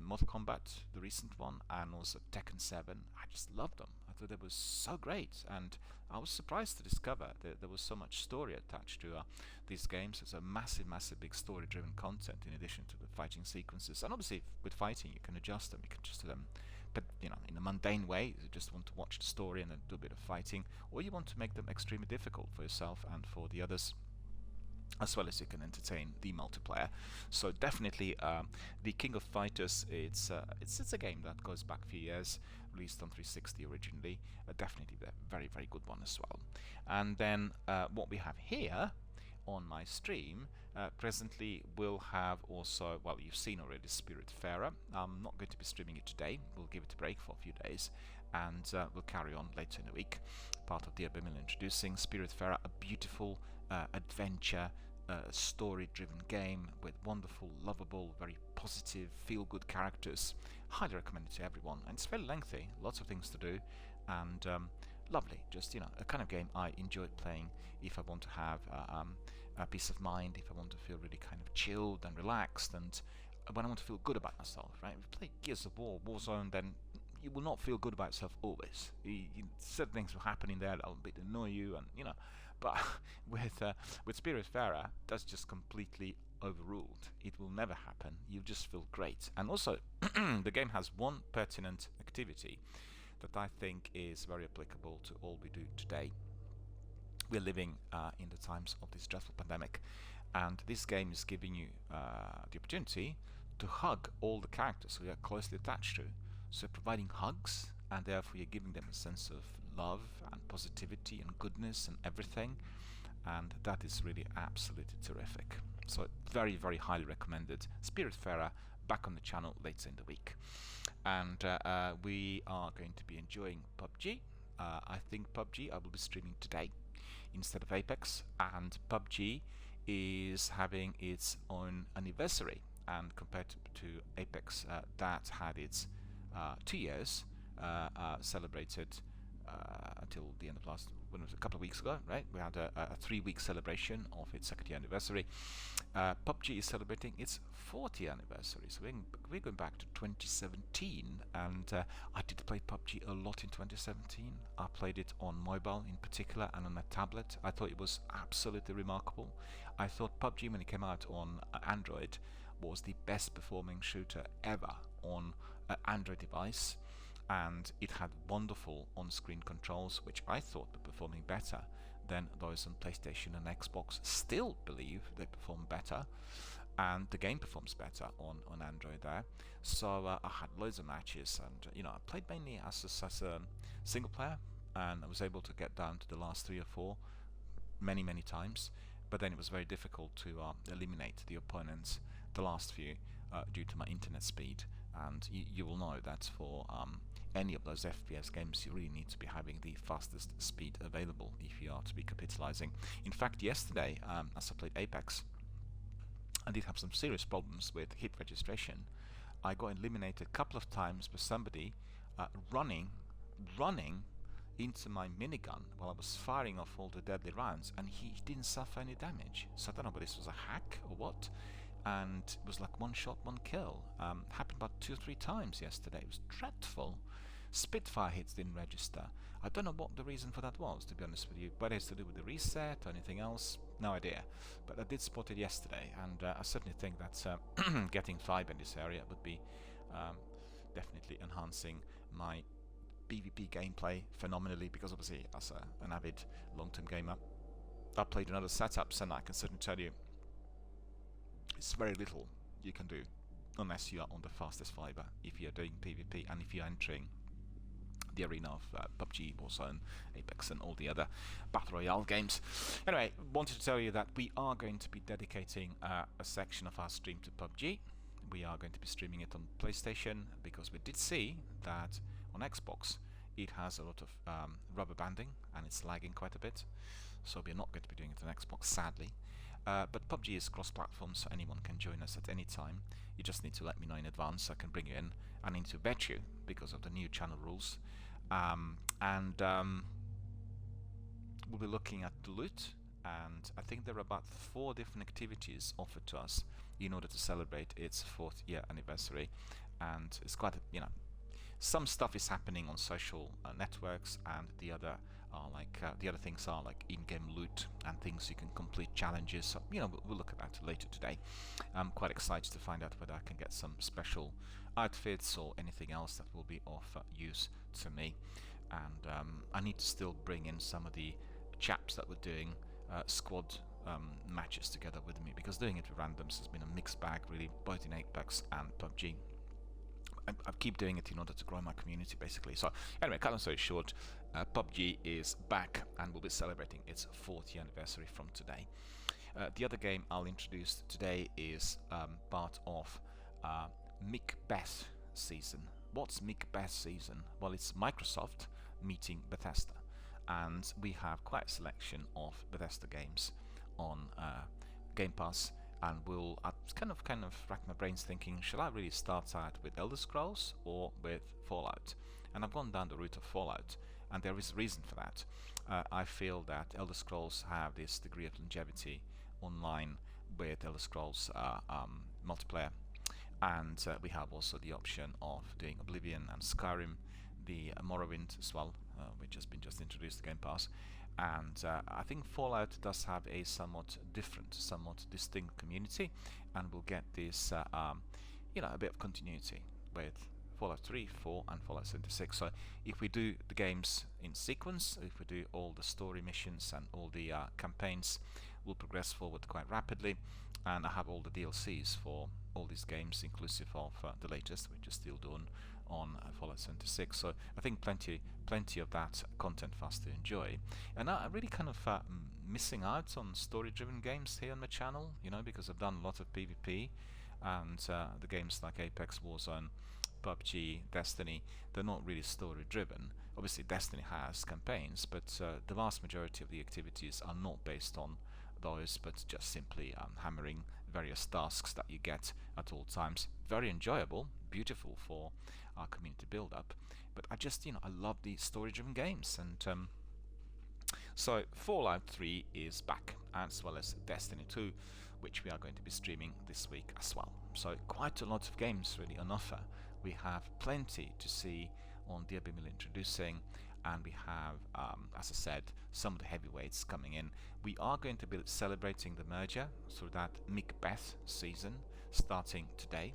S1: Mortal Kombat, the recent one, and also Tekken 7. I just loved them. I thought they were so great, and I was surprised to discover that there was so much story attached to these games. It's a massive, massive big story-driven content in addition to the fighting sequences. And obviously with fighting you can adjust them, you can adjust them, but in a mundane way, you just want to watch the story and then do a bit of fighting, or you want to make them extremely difficult for yourself and for the others. as well as you can entertain the multiplayer. So definitely the King of Fighters, it's a game that goes back a few years, released on 360 originally, definitely a very, very good one as well. And then what we have here on my stream presently will have also, well, you've seen already Spiritfarer. I'm not going to be streaming it today, we'll give it a break for a few days, and we'll carry on later in the week. Part of DRBMiller introducing Spiritfarer, a beautiful adventure story-driven game with wonderful, lovable, very positive, feel-good characters. Highly recommend it to everyone, and it's very lengthy, lots of things to do, and lovely. Just, you know, a kind of game I enjoy playing if I want to have a peace of mind, if I want to feel really kind of chilled and relaxed, and when I want to feel good about myself, right? If you play Gears of War, Warzone, then you will not feel good about yourself always. Certain things will happen in there that will a bit annoy you, and you know. But with Spiritfarer, that's just completely overruled. It will never happen. You just feel great. And also, the game has one pertinent activity that I think is very applicable to all we do today. We're living in the times of this dreadful pandemic, and this game is giving you the opportunity to hug all the characters we are closely attached to. So providing hugs, and therefore you're giving them a sense of love and positivity and goodness and everything, and that is really absolutely terrific. So very, very highly recommended. Spiritfarer back on the channel later in the week. And we are going to be enjoying PUBG. I think PUBG I will be streaming today instead of Apex, and PUBG is having its own anniversary, and compared to Apex that had its 2 years celebrated until the end of last, when it was a couple of weeks ago, right? We had a 3-week celebration of its second year anniversary. PUBG is celebrating its 4th year anniversary, so we're going back to 2017, and I did play PUBG a lot in 2017. I played it on mobile in particular and on a tablet. I thought it was absolutely remarkable. I thought PUBG, when it came out on Android, was the best performing shooter ever on an Android device, and it had wonderful on-screen controls, which I thought were performing better than those on PlayStation and Xbox. Still believe they perform better, and the game performs better on Android there. So I had loads of matches, and you know, I played mainly as a single player, and I was able to get down to the last 3 or 4 many times, but then it was very difficult to eliminate the opponents the last few due to my internet speed. And you will know that for any of those FPS games, you really need to be having the fastest speed available if you are to be capitalizing. In fact, yesterday, as I played Apex, I did have some serious problems with hit registration. I got eliminated a couple of times by somebody running into my minigun while I was firing off all the deadly rounds, and he didn't suffer any damage. So I don't know whether this was a hack or what, and it was like 1 shot, 1 kill. Happened about 2 or 3 times yesterday. It was dreadful. Spitfire hits didn't register. I don't know what the reason for that was, to be honest with you. Whether it's to do with the reset or anything else, no idea. But I did spot it yesterday, and I certainly think that getting 5 in this area would be definitely enhancing my PvP gameplay phenomenally, because obviously as an avid long-term gamer, I've played in other setups, and I can certainly tell you it's very little you can do unless you are on the fastest fiber if you're doing PvP, and if you're entering the arena of PUBG, Warzone, Apex and all the other Battle Royale games. Anyway, wanted to tell you that we are going to be dedicating a section of our stream to PUBG. We are going to be streaming it on PlayStation, because we did see that on Xbox it has a lot of rubber banding and it's lagging quite a bit, so we're not going to be doing it on Xbox, sadly. But PUBG is cross-platform, so anyone can join us at any time. You just need to let me know in advance so I can bring you in. I need to vet you because of the new channel rules. We'll be looking at the loot, and I think there are about 4 different activities offered to us in order to celebrate its 4th year anniversary. And it's quite, you know, some stuff is happening on social networks, and the other are like the other things are like in-game loot and things you can complete challenges. So you know, we'll look at that later today. I'm quite excited to find out whether I can get some special outfits or anything else that will be of use to me. And I need to still bring in some of the chaps that were doing squad matches together with me, because doing it with randoms has been a mixed bag, really, both in Apex and PUBG. I keep doing it in order to grow my community, basically. So anyway, cut long story short, PUBG is back and will be celebrating its 40th anniversary from today. The other game I'll introduce today is part of Macbeth season. What's Macbeth season? Well, it's Microsoft meeting Bethesda, and we have quite a selection of Bethesda games on Game Pass. And I kind of racked my brains thinking, shall I really start out with Elder Scrolls or with Fallout? And I've gone down the route of Fallout, and there is a reason for that. I feel that Elder Scrolls have this degree of longevity online with Elder Scrolls multiplayer, and we have also the option of doing Oblivion and Skyrim, the Morrowind as well, which has been just introduced to Game Pass. And I think Fallout does have a somewhat different, somewhat distinct community, and we'll get this, a bit of continuity with Fallout 3, 4, and Fallout 76. So if we do the games in sequence, if we do all the story missions and all the campaigns, we'll progress forward quite rapidly. And I have all the DLCs for all these games, inclusive of the latest, which is still done on Fallout 76. So I think plenty of that content for us to enjoy. And I'm really kind of missing out on story-driven games here on my channel, because I've done a lot of PvP, and the games like Apex, Warzone, PUBG, Destiny, they're not really story-driven. Obviously Destiny has campaigns, but the vast majority of the activities are not based on those, but just simply hammering various tasks that you get at all times. Very enjoyable, beautiful for our community build-up, but I just, I love these story-driven games. And so Fallout 3 is back, as well as Destiny 2, which we are going to be streaming this week as well. So quite a lot of games really on offer. We have plenty to see on DRBMiller introducing, and we have, as I said, some of the heavyweights coming in. We are going to be celebrating the merger through that Macbeth season starting today,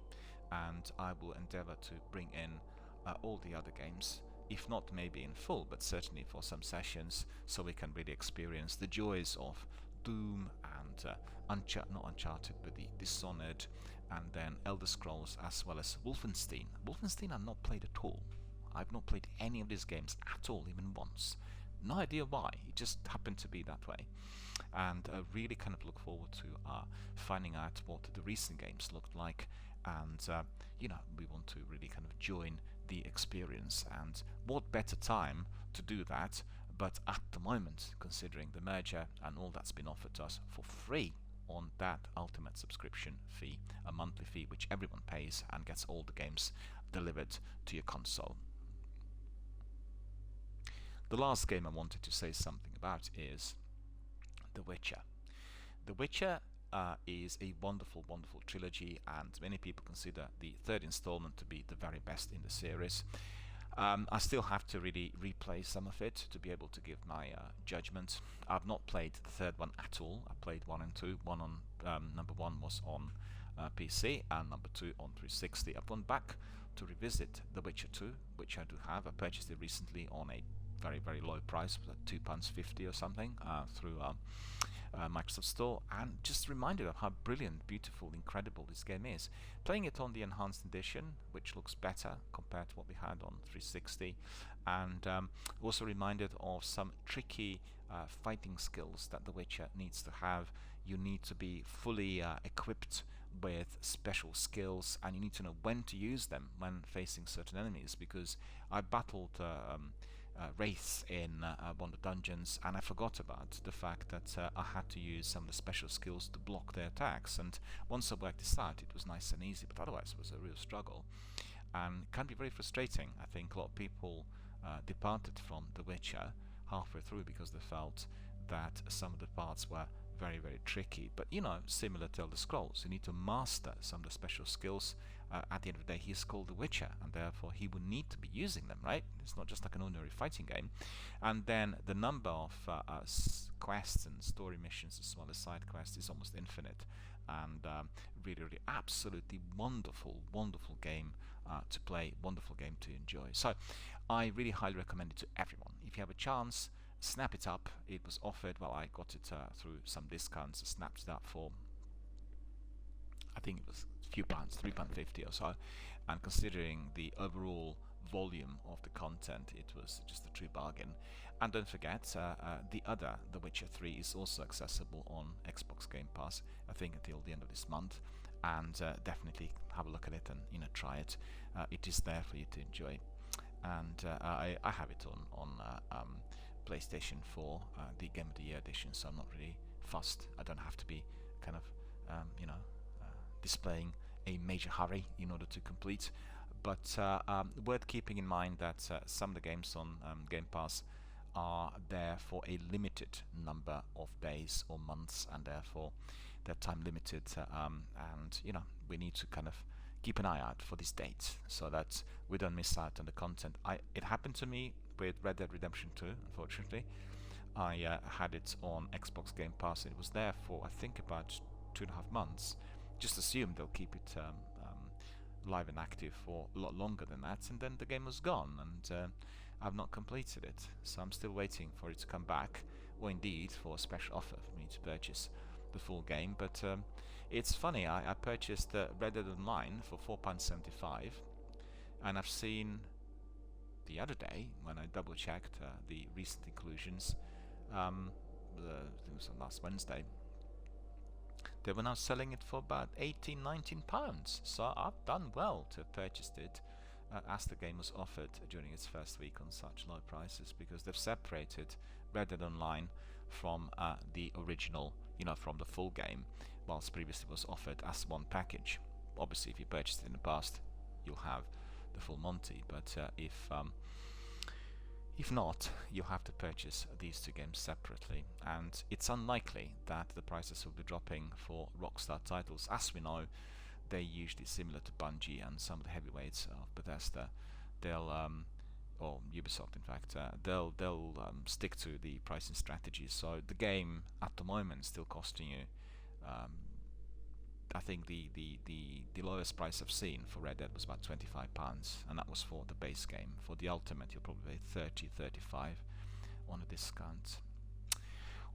S1: and I will endeavor to bring in all the other games, if not maybe in full, but certainly for some sessions, so we can really experience the joys of Doom and not Uncharted, but the Dishonored, and then Elder Scrolls, as well as Wolfenstein. Wolfenstein I've not played at all. I've not played any of these games at all, even once. No idea why, it just happened to be that way. And I really kind of look forward to finding out what the recent games looked like, and we want to really kind of join the experience. And what better time to do that but at the moment, considering the merger and all that's been offered to us for free on that ultimate subscription fee, a monthly fee which everyone pays and gets all the games delivered to your console. The last game I wanted to say something about is The Witcher. The Witcher is a wonderful, wonderful trilogy, and many people consider the third installment to be the very best in the series. I still have to really replay some of it to be able to give my judgment. I've not played the third one at all. I played 1 and 2. Number 1 was on PC, and number 2 on 360. I've gone back to revisit The Witcher 2, which I do have. I purchased it recently on a very, very low price, £2.50 or something, through Microsoft Store, and just reminded of how brilliant, beautiful, incredible this game is. Playing it on the enhanced edition, which looks better compared to what we had on 360, and also reminded of some tricky fighting skills that The Witcher needs to have. You need to be fully equipped with special skills, and you need to know when to use them when facing certain enemies, because I battled wraiths in one of the dungeons, and I forgot about the fact that I had to use some of the special skills to block their attacks. And once I worked this out, it was nice and easy, but otherwise it was a real struggle, and it can be very frustrating. I think a lot of people departed from The Witcher halfway through because they felt that some of the parts were very, very tricky. But similar to Elder Scrolls, you need to master some of the special skills. At the end of the day, he is called The Witcher, and therefore he would need to be using them, right? It's not just like an ordinary fighting game. And then the number of quests and story missions, as well as side quests, is almost infinite. And really, really absolutely wonderful, wonderful game to play, wonderful game to enjoy. So I really highly recommend it to everyone. If you have a chance, snap it up. It was offered, well, I got it through some discounts, snapped it up for, I think it was a few pounds, £3.50 or so, and considering the overall volume of the content, it was just a true bargain. And don't forget, The Witcher 3 is also accessible on Xbox Game Pass, I think until the end of this month, and definitely have a look at it and try it. It is there for you to enjoy, and I have it on PlayStation 4, the Game of the Year edition, so I'm not really fussed. I don't have to be kind of displaying a major hurry in order to complete. But worth keeping in mind that some of the games on Game Pass are there for a limited number of days or months, and therefore they're time limited, and we need to kind of keep an eye out for this date so that we don't miss out on the content. It happened to me with Red Dead Redemption 2, unfortunately. I had it on Xbox Game Pass. It was there for, I think, about 2.5 months. Just assumed they'll keep it live and active for a lot longer than that, and then the game was gone, and I've not completed it. So I'm still waiting for it to come back, or indeed for a special offer for me to purchase the full game. But it's funny, I purchased Red Dead Online for £4.75, and I've seen the other day when I double checked the recent inclusions, I think it was on last Wednesday, they were now selling it for about £18-19. So I've done well to have purchased it as the game was offered during its first week on such low prices, because they've separated Red Dead Online from the original, from the full game, whilst previously it was offered as one package. Obviously, if you purchased it in the past, you'll have the full Monty, but if not, you'll have to purchase these two games separately, and it's unlikely that the prices will be dropping for Rockstar titles. As we know, they're usually similar to Bungie and some of the heavyweights of Bethesda. They'll, or Ubisoft in fact, they'll stick to the pricing strategy. So the game at the moment is still costing you, I think the lowest price I've seen for Red Dead was about £25, and that was for the base game. For the Ultimate, you'll probably pay 30-35 on a discount.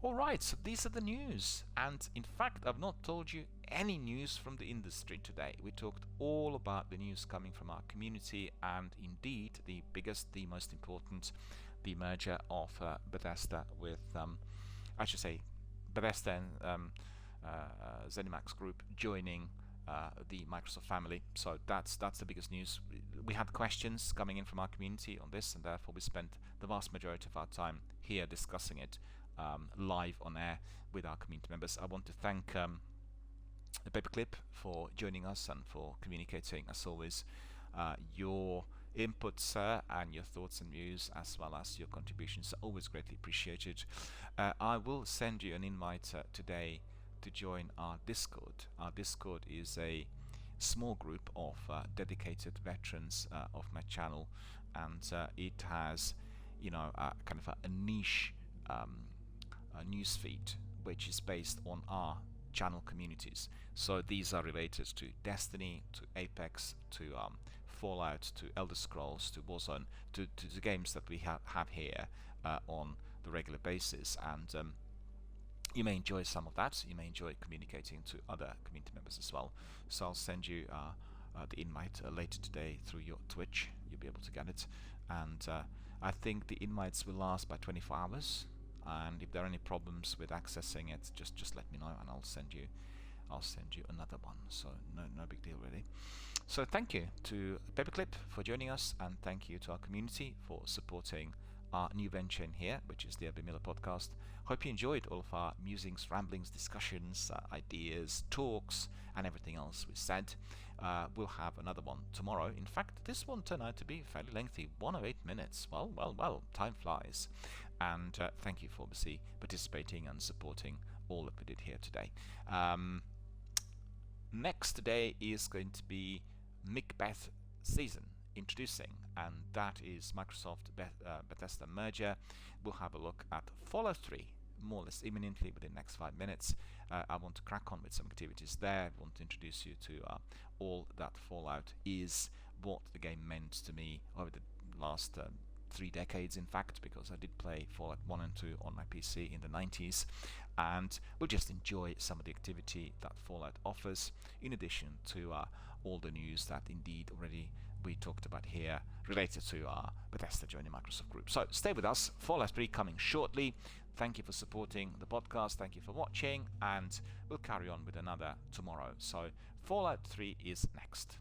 S1: Alright, so these are the news, and in fact I've not told you any news from the industry today. We talked all about the news coming from our community, and indeed the biggest, the most important, the merger of Bethesda with, I should say, Bethesda and ZeniMax Group joining the Microsoft family. So that's the biggest news. We had questions coming in from our community on this, and therefore we spent the vast majority of our time here discussing it live on air with our community members. I want to thank the Paperclip for joining us and for communicating, as always, your inputs and your thoughts and views, as well as your contributions, are always greatly appreciated. I will send you an invite today to join our Discord. Our Discord is a small group of dedicated veterans of my channel, and it has, kind of a niche news feed which is based on our channel communities. So these are related to Destiny, to Apex, to Fallout, to Elder Scrolls, to Warzone, to the games that we have here on the regular basis, and you may enjoy some of that. You may enjoy communicating to other community members as well. So I'll send you the invite later today through your Twitch. You'll be able to get it, and I think the invites will last by 24 hours. And if there are any problems with accessing it, just let me know, and I'll send you another one. So no big deal really. So thank you to Paperclip for joining us, and thank you to our community for supporting our new venture in here, which is the DRBMiller podcast. Hope you enjoyed all of our musings, ramblings, discussions, ideas, talks, and everything else we said. We'll have another one tomorrow. In fact, this one turned out to be fairly lengthy, 108 minutes. Well, time flies. And thank you for obviously participating and supporting all that we did here today. Next today is going to be Macbeth Season introducing, and that is Microsoft Bethesda merger. We'll have a look at Fallout 3 more or less imminently within the next 5 minutes. I want to crack on with some activities there. I want to introduce you to all that Fallout is, what the game meant to me over the last 3 decades in fact, because I did play Fallout 1 and 2 on my PC in the 90s, and we'll just enjoy some of the activity that Fallout offers, in addition to all the news that indeed already we talked about here related to Bethesda joining Microsoft Group. So stay with us, Fallout 3 coming shortly. Thank you for supporting the podcast, thank you for watching, and we'll carry on with another tomorrow. So Fallout 3 is next.